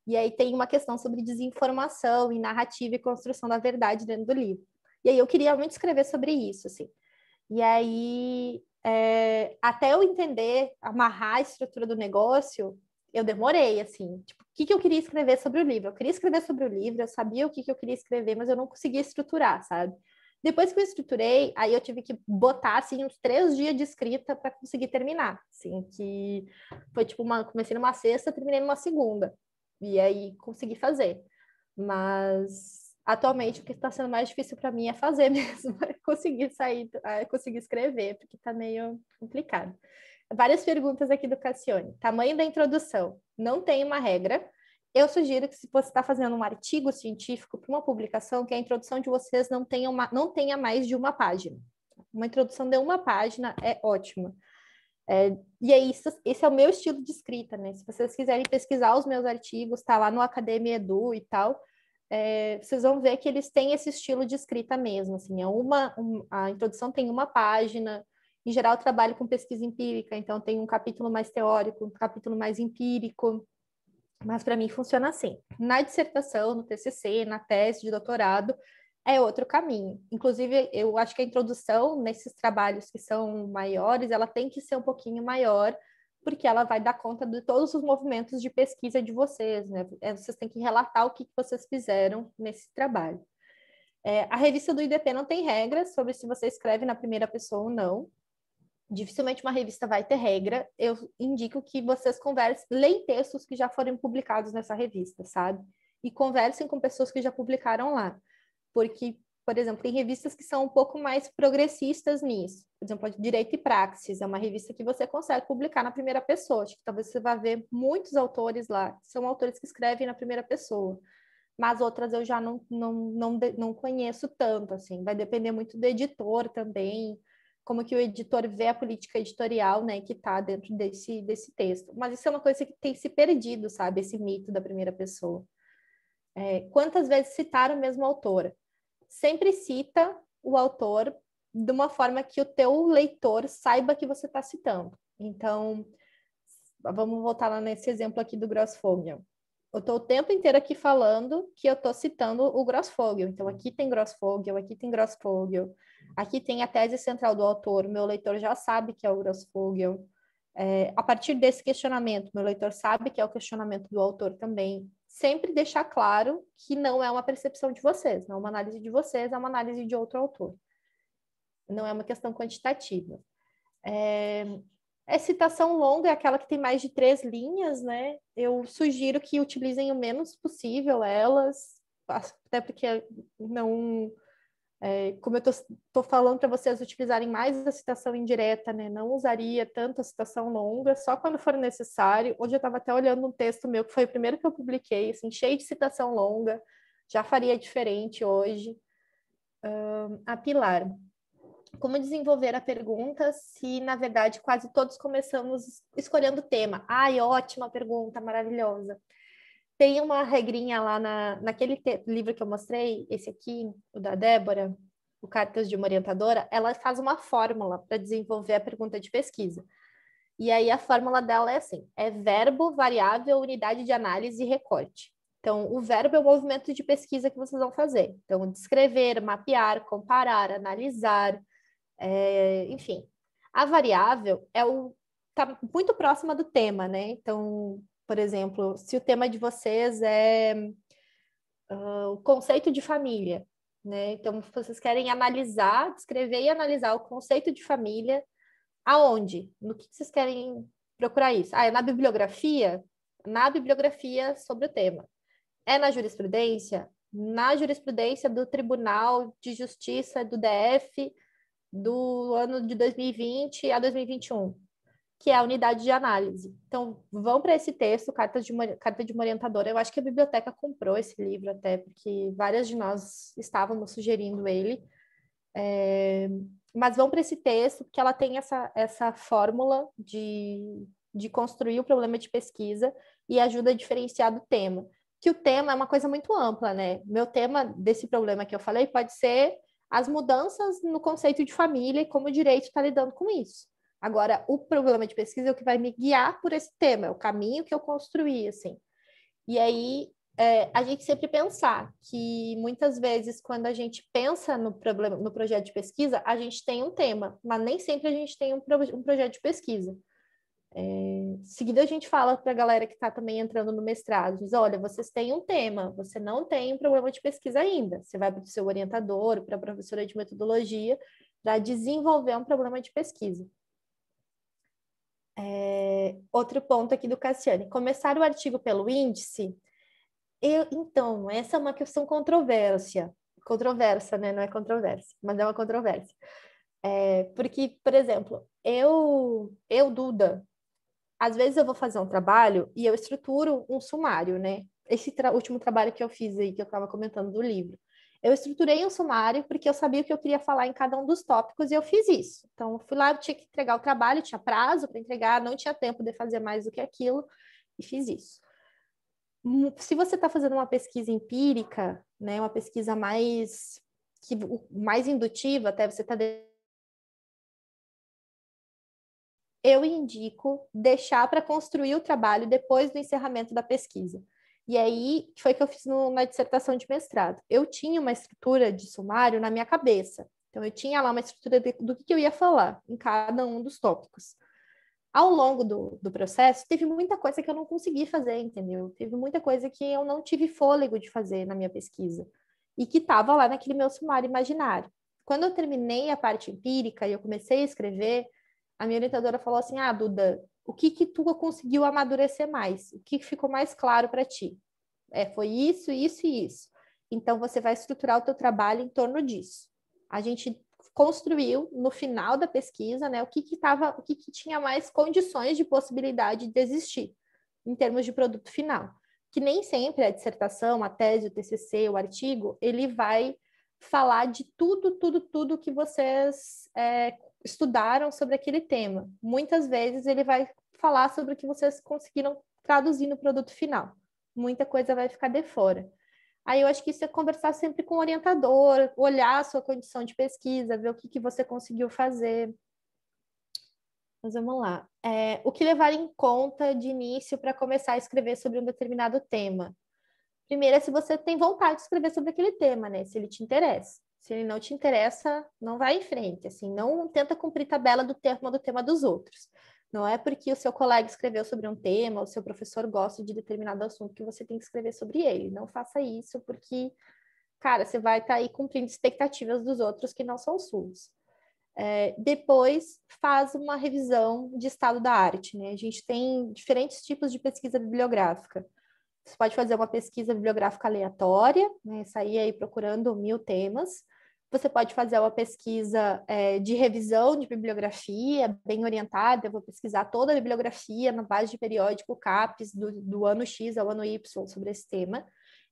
E aí tem uma questão sobre desinformação e narrativa e construção da verdade dentro do livro. E aí eu queria muito escrever sobre isso, assim. E aí, até eu entender, amarrar a estrutura do negócio, eu demorei, assim, tipo, o que eu queria escrever sobre o livro? Eu queria escrever sobre o livro, eu sabia o que eu queria escrever, mas eu não conseguia estruturar, sabe? Depois que eu estruturei, aí eu tive que botar, assim, uns 3 dias de escrita para conseguir terminar, assim, que foi, tipo, comecei numa sexta, terminei numa segunda, e aí consegui fazer. Mas, atualmente, o que está sendo mais difícil para mim é fazer mesmo, é conseguir escrever, porque está meio complicado. Várias perguntas aqui do Cassione. Tamanho da introdução. Não tem uma regra. Eu sugiro que, se você está fazendo um artigo científico para uma publicação, que a introdução de vocês não tenha mais de uma página. Uma introdução de uma página é ótima. E é isso, esse é o meu estilo de escrita, né? Se vocês quiserem pesquisar os meus artigos, tá lá no Academia Edu e tal, vocês vão ver que eles têm esse estilo de escrita mesmo, assim, a introdução tem uma página. Em geral, eu trabalho com pesquisa empírica, então tem um capítulo mais teórico, um capítulo mais empírico, mas para mim funciona assim. Na dissertação, no TCC, na tese de doutorado, é outro caminho. Inclusive, eu acho que a introdução nesses trabalhos que são maiores, ela tem que ser um pouquinho maior, porque ela vai dar conta de todos os movimentos de pesquisa de vocês, né? Vocês têm que relatar o que vocês fizeram nesse trabalho. A revista do IDP não tem regras sobre se você escreve na primeira pessoa ou não. Dificilmente uma revista vai ter regra. Eu indico que vocês leem textos que já foram publicados nessa revista, sabe? E conversem com pessoas que já publicaram lá. Porque, por exemplo, tem revistas que são um pouco mais progressistas nisso. Por exemplo, Direito e Praxis é uma revista que você consegue publicar na primeira pessoa. Acho que talvez você vá ver muitos autores lá, que são autores que escrevem na primeira pessoa. mas outras eu já não conheço tanto, assim. Vai depender muito do editor também, como que o editor vê a política editorial, né, que está dentro desse texto. Mas isso é uma coisa que tem se perdido, sabe, esse mito da primeira pessoa. Quantas vezes citar o mesmo autor? Sempre cita o autor de uma forma que o teu leitor saiba que você está citando. Então, vamos voltar lá nesse exemplo aqui do Grossfogel. Eu estou o tempo inteiro aqui falando que eu estou citando o Grossfogel. Então, aqui tem Grossfogel, aqui tem Grossfogel, aqui tem a tese central do autor. O meu leitor já sabe que é o Grossfogel. A partir desse questionamento, meu leitor sabe que é o questionamento do autor também. Sempre deixar claro que não é uma percepção de vocês, não é uma análise de vocês, é uma análise de outro autor. Não é uma questão quantitativa. Citação longa é aquela que tem mais de 3 linhas, né? Eu sugiro que utilizem o menos possível elas, até porque não... como eu estou falando para vocês utilizarem mais a citação indireta, né? Não usaria tanto a citação longa, só quando for necessário. Hoje eu estava até olhando um texto meu, que foi o primeiro que eu publiquei, assim, cheio de citação longa, já faria diferente hoje. A Pilar. Como desenvolver a pergunta se, na verdade, quase todos começamos escolhendo o tema? Ai, ótima pergunta, maravilhosa. Tem uma regrinha lá naquele livro que eu mostrei, esse aqui, o da Débora, o Cartas de uma Orientadora, ela faz uma fórmula para desenvolver a pergunta de pesquisa. E aí a fórmula dela é assim, verbo, variável, unidade de análise e recorte. Então, o verbo é o movimento de pesquisa que vocês vão fazer. Então, descrever, mapear, comparar, analisar, enfim. A variável está muito próxima do tema, né? Então, por exemplo, se o tema de vocês é o conceito de família, né? Então, vocês querem analisar, descrever e analisar o conceito de família, aonde? No que vocês querem procurar isso? É na bibliografia? Na bibliografia sobre o tema. É na jurisprudência? Na jurisprudência do Tribunal de Justiça do DF do ano de 2020 a 2021, que é a unidade de análise. Então, vão para esse texto, Carta de uma Orientadora. Eu acho que a biblioteca comprou esse livro até, porque várias de nós estávamos sugerindo ele. Mas vão para esse texto, porque ela tem essa fórmula de construir o problema de pesquisa e ajuda a diferenciar do tema. Que o tema é uma coisa muito ampla, né? Meu tema desse problema que eu falei pode ser as mudanças no conceito de família e como o direito está lidando com isso. Agora, o problema de pesquisa é o que vai me guiar por esse tema, é o caminho que eu construí, assim. E aí, a gente sempre pensar que, muitas vezes, quando a gente pensa no projeto de pesquisa, a gente tem um tema, mas nem sempre a gente tem um projeto de pesquisa. Em seguida, a gente fala para a galera que está também entrando no mestrado, diz, olha, vocês têm um tema, você não tem um problema de pesquisa ainda. Você vai para o seu orientador, para a professora de metodologia, para desenvolver um problema de pesquisa. Outro ponto aqui do Cassiane, começar o artigo pelo índice. Então, essa é uma questão controversa, né? Não é controvérsia, mas é uma controvérsia. Porque, por exemplo, eu, Duda, às vezes eu vou fazer um trabalho e eu estruturo um sumário, né? Esse último trabalho que eu fiz aí, que eu estava comentando do livro. Eu estruturei um sumário porque eu sabia o que eu queria falar em cada um dos tópicos e eu fiz isso. Então, eu fui lá, eu tinha que entregar o trabalho, tinha prazo para entregar, não tinha tempo de fazer mais do que aquilo e fiz isso. Se você está fazendo uma pesquisa empírica, né, uma pesquisa mais indutiva, até você está... Eu indico deixar para construir o trabalho depois do encerramento da pesquisa. E aí, foi o que eu fiz na dissertação de mestrado. Eu tinha uma estrutura de sumário na minha cabeça. Então, eu tinha lá uma estrutura do que eu ia falar em cada um dos tópicos. Ao longo do processo, teve muita coisa que eu não consegui fazer, entendeu? Teve muita coisa que eu não tive fôlego de fazer na minha pesquisa. E que estava lá naquele meu sumário imaginário. Quando eu terminei a parte empírica e eu comecei a escrever, a minha orientadora falou assim, Duda, o que tu conseguiu amadurecer mais? O que ficou mais claro para ti? Foi isso, isso e isso. Então, você vai estruturar o teu trabalho em torno disso. A gente construiu, no final da pesquisa, né, o que tinha mais condições de possibilidade de existir, em termos de produto final. que nem sempre a dissertação, a tese, o TCC, o artigo, ele vai falar de tudo que vocês estudaram sobre aquele tema. Muitas vezes ele vai falar sobre o que vocês conseguiram traduzir no produto final. Muita coisa vai ficar de fora. Aí eu acho que isso é conversar sempre com o orientador, olhar a sua condição de pesquisa, ver o que você conseguiu fazer. Mas vamos lá. O que levar em conta de início para começar a escrever sobre um determinado tema? Primeiro é se você tem vontade de escrever sobre aquele tema, né? Se ele te interessa. Se ele não te interessa, não vai em frente. Assim, não tenta cumprir tabela do tema dos outros. Não é porque o seu colega escreveu sobre um tema, o seu professor gosta de determinado assunto que você tem que escrever sobre ele. Não faça isso porque, cara, você vai estar aí cumprindo expectativas dos outros que não são suas. Depois, faz uma revisão de estado da arte, né? A gente tem diferentes tipos de pesquisa bibliográfica. Você pode fazer uma pesquisa bibliográfica aleatória, né? Sair aí procurando 1000 temas. Você pode fazer uma pesquisa de revisão de bibliografia, bem orientada. Eu vou pesquisar toda a bibliografia na base de periódico CAPES do ano X ao ano Y sobre esse tema.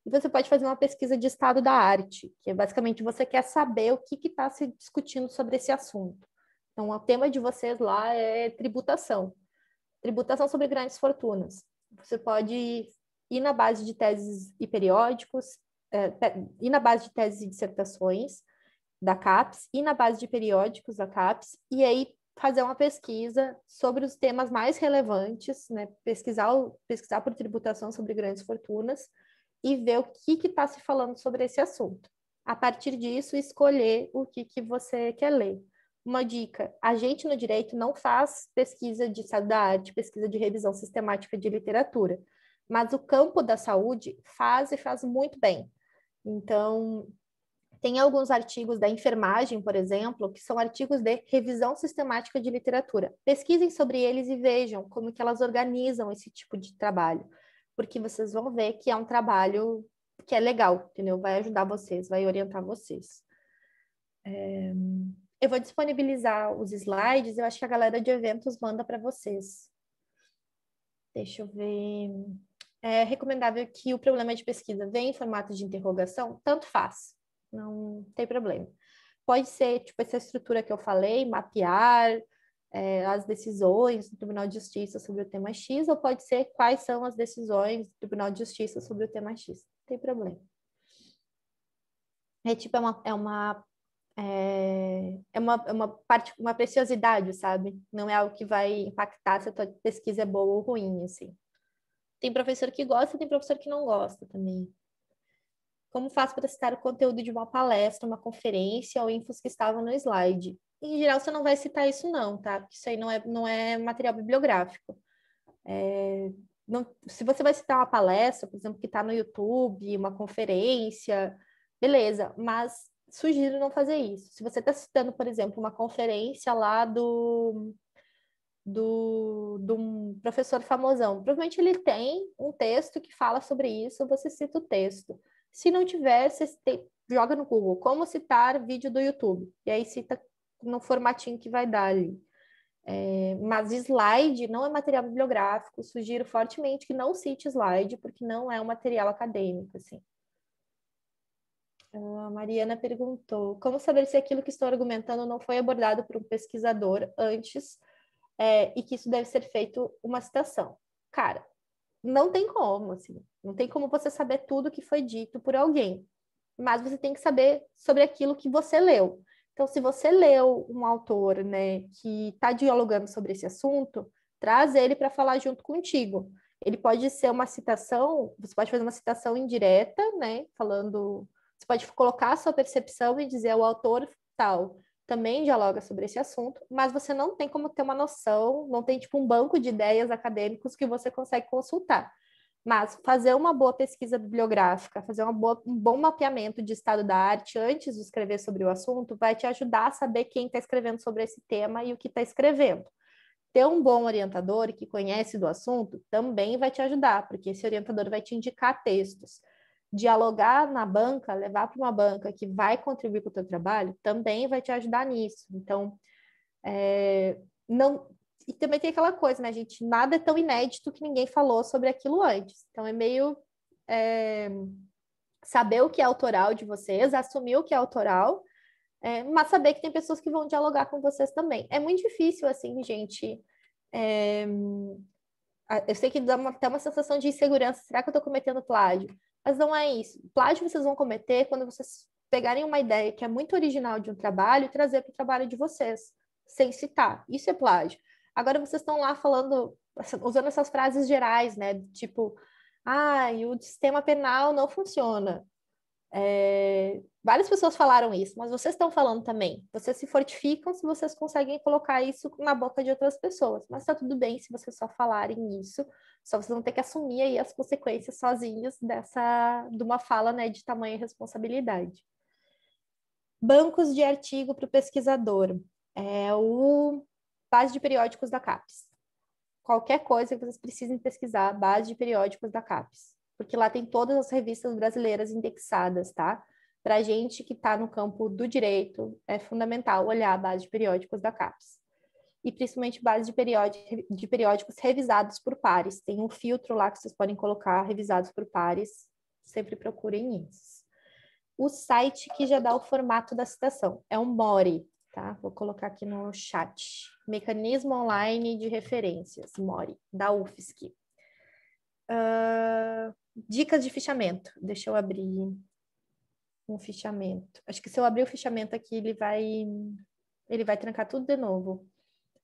E você pode fazer uma pesquisa de estado da arte, que é basicamente você quer saber o que está se discutindo sobre esse assunto. Então, o tema de vocês lá é tributação. Tributação sobre grandes fortunas. Você pode ir na base de teses e periódicos, ir na base de teses e dissertações da CAPES, ir na base de periódicos da CAPES, e aí fazer uma pesquisa sobre os temas mais relevantes, né? Pesquisar por tributação sobre grandes fortunas, e ver o que está se falando sobre esse assunto. A partir disso, escolher o que você quer ler. Uma dica, a gente no direito não faz pesquisa de estado da arte, pesquisa de revisão sistemática de literatura, mas o campo da saúde faz e faz muito bem. Então, tem alguns artigos da enfermagem, por exemplo, que são artigos de revisão sistemática de literatura. Pesquisem sobre eles e vejam como que elas organizam esse tipo de trabalho, porque vocês vão ver que é um trabalho que é legal, entendeu? Vai ajudar vocês, vai orientar vocês. Eu vou disponibilizar os slides, eu acho que a galera de eventos manda para vocês. Deixa eu ver. É recomendável que o problema de pesquisa venha em formato de interrogação? Tanto faz, não tem problema. Pode ser, tipo, essa estrutura que eu falei, mapear as decisões do Tribunal de Justiça sobre o tema X, ou pode ser quais são as decisões do Tribunal de Justiça sobre o tema X. Não tem problema. Uma preciosidade, sabe? Não é algo que vai impactar se a tua pesquisa é boa ou ruim, assim. Tem professor que gosta, tem professor que não gosta também. Como faço para citar o conteúdo de uma palestra, uma conferência ou infos que estavam no slide? Em geral, você não vai citar isso não, tá? Porque isso aí não é material bibliográfico. Se você vai citar uma palestra, por exemplo, que está no YouTube, uma conferência, beleza, mas sugiro não fazer isso. Se você está citando, por exemplo, uma conferência lá de um professor famosão, provavelmente ele tem um texto que fala sobre isso, você cita o texto. Se não tiver, você joga no Google como citar vídeo do YouTube, e aí cita no formatinho que vai dar ali. Mas slide não é material bibliográfico, sugiro fortemente que não cite slide, porque não é um material acadêmico, assim. A Mariana perguntou, como saber se aquilo que estou argumentando não foi abordado por um pesquisador antes e que isso deve ser feito uma citação? Cara, não tem como, assim, não tem como você saber tudo que foi dito por alguém, mas você tem que saber sobre aquilo que você leu. Então, se você leu um autor, né, que está dialogando sobre esse assunto, traz ele para falar junto contigo. Ele pode ser uma citação, você pode fazer uma citação indireta, né, falando, você pode colocar a sua percepção e dizer o autor tal também dialoga sobre esse assunto, mas você não tem como ter uma noção, não tem tipo um banco de ideias acadêmicos que você consegue consultar. Mas fazer uma boa pesquisa bibliográfica, fazer um bom mapeamento de estado da arte antes de escrever sobre o assunto vai te ajudar a saber quem está escrevendo sobre esse tema e o que está escrevendo. Ter um bom orientador que conhece do assunto também vai te ajudar, porque esse orientador vai te indicar textos. Dialogar na banca, levar para uma banca que vai contribuir para o teu trabalho, também vai te ajudar nisso. Então, não... E também tem aquela coisa, né, gente? Nada é tão inédito que ninguém falou sobre aquilo antes. Então, é meio saber o que é autoral de vocês, assumir o que é autoral, mas saber que tem pessoas que vão dialogar com vocês também. É muito difícil, assim, gente. Eu sei que dá até uma sensação de insegurança. Será que eu estou cometendo plágio? Mas não é isso. Plágio vocês vão cometer quando vocês pegarem uma ideia que é muito original de um trabalho e trazer para o trabalho de vocês, sem citar. Isso é plágio. Agora vocês estão lá falando, usando essas frases gerais, né? Tipo, o sistema penal não funciona. Várias pessoas falaram isso, mas vocês estão falando também. Vocês se fortificam se vocês conseguem colocar isso na boca de outras pessoas. Mas tá tudo bem se vocês só falarem isso. Só vocês vão ter que assumir aí as consequências sozinhos de uma fala, né, de tamanha responsabilidade. Bancos de artigo para o pesquisador. O base de periódicos da CAPES. Qualquer coisa que vocês precisem pesquisar, base de periódicos da CAPES. Porque lá tem todas as revistas brasileiras indexadas, tá? Para a gente que está no campo do direito, é fundamental olhar a base de periódicos da CAPES. E principalmente base de periódicos revisados por pares. Tem um filtro lá que vocês podem colocar, revisados por pares. Sempre procurem isso. O site que já dá o formato da citação é um MORI, tá? Vou colocar aqui no chat. Mecanismo Online de Referências, MORI, da UFSC. Dicas de fichamento. Deixa eu abrir um fichamento. Acho que se eu abrir o fichamento aqui, ele vai trancar tudo de novo.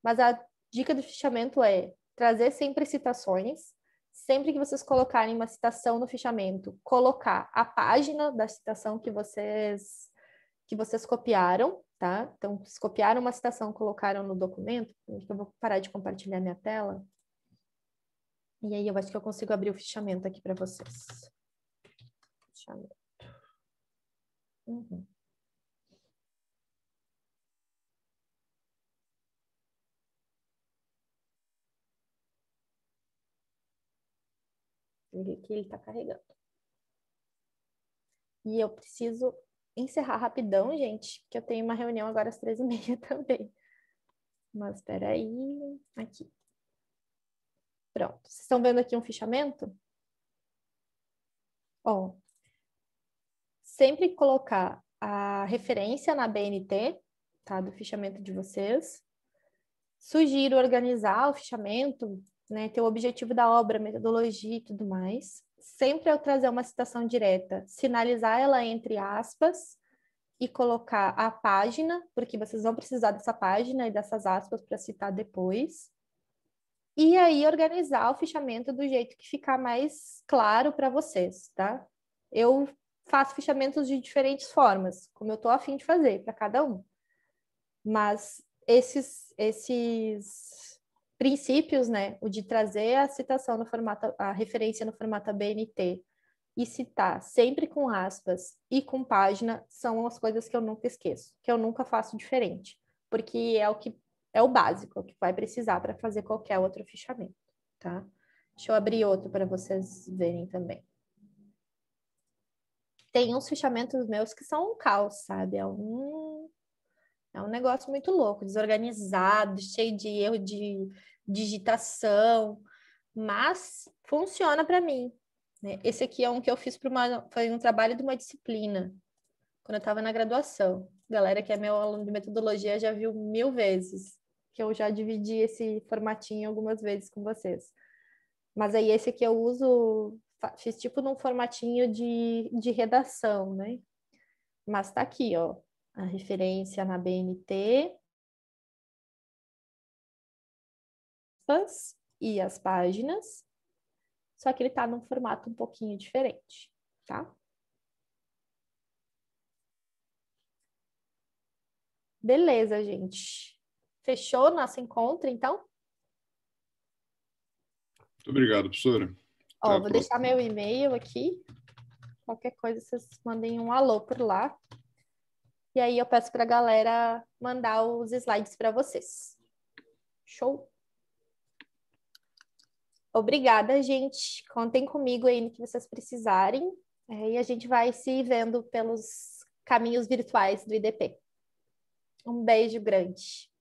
Mas a dica do fichamento é trazer sempre citações. Sempre que vocês colocarem uma citação no fichamento, colocar a página da citação que vocês copiaram, tá? Então, vocês copiaram uma citação, colocaram no documento. Eu vou parar de compartilhar minha tela. E aí eu acho que eu consigo abrir o fichamento aqui para vocês. Fichamento. Uhum. Aqui ele está carregando. E eu preciso encerrar rapidão, gente, porque eu tenho uma reunião agora às 13h30 também. Mas espera aí, aqui. Pronto. Vocês estão vendo aqui um fichamento? Ó, sempre colocar a referência na BNT, tá, do fichamento de vocês. Sugiro organizar o fichamento, né, ter o objetivo da obra, metodologia e tudo mais. Sempre ao trazer uma citação direta, sinalizar ela entre aspas e colocar a página, porque vocês vão precisar dessa página e dessas aspas para citar depois. E aí organizar o fichamento do jeito que ficar mais claro para vocês, tá? Eu faço fichamentos de diferentes formas, como eu estou a fim de fazer para cada um. Mas esses princípios, né, o de trazer a citação no formato, a referência no formato ABNT e citar sempre com aspas e com página, são as coisas que eu nunca esqueço, que eu nunca faço diferente, porque é o básico, é o que vai precisar para fazer qualquer outro fichamento, tá? Deixa eu abrir outro para vocês verem também. Tem uns fichamentos meus que são um caos, sabe? É um negócio muito louco, desorganizado, cheio de erro de digitação, mas funciona para mim, né? Esse aqui é um que eu fiz foi um trabalho de uma disciplina, quando eu estava na graduação. Galera que é meu aluno de metodologia já viu 1000 vezes, que eu já dividi esse formatinho algumas vezes com vocês. Mas aí esse aqui eu uso, fiz tipo num formatinho de redação, né? Mas tá aqui, ó, a referência na BNT e as páginas, só que ele tá num formato um pouquinho diferente, tá? Beleza, gente. Fechou nosso encontro, então? Muito obrigado, professora. Ó, vou deixar meu e-mail aqui. Qualquer coisa, vocês mandem um alô por lá. E aí eu peço para a galera mandar os slides para vocês. Show? Obrigada, gente. Contem comigo aí no que vocês precisarem. E a gente vai se vendo pelos caminhos virtuais do IDP. Um beijo grande.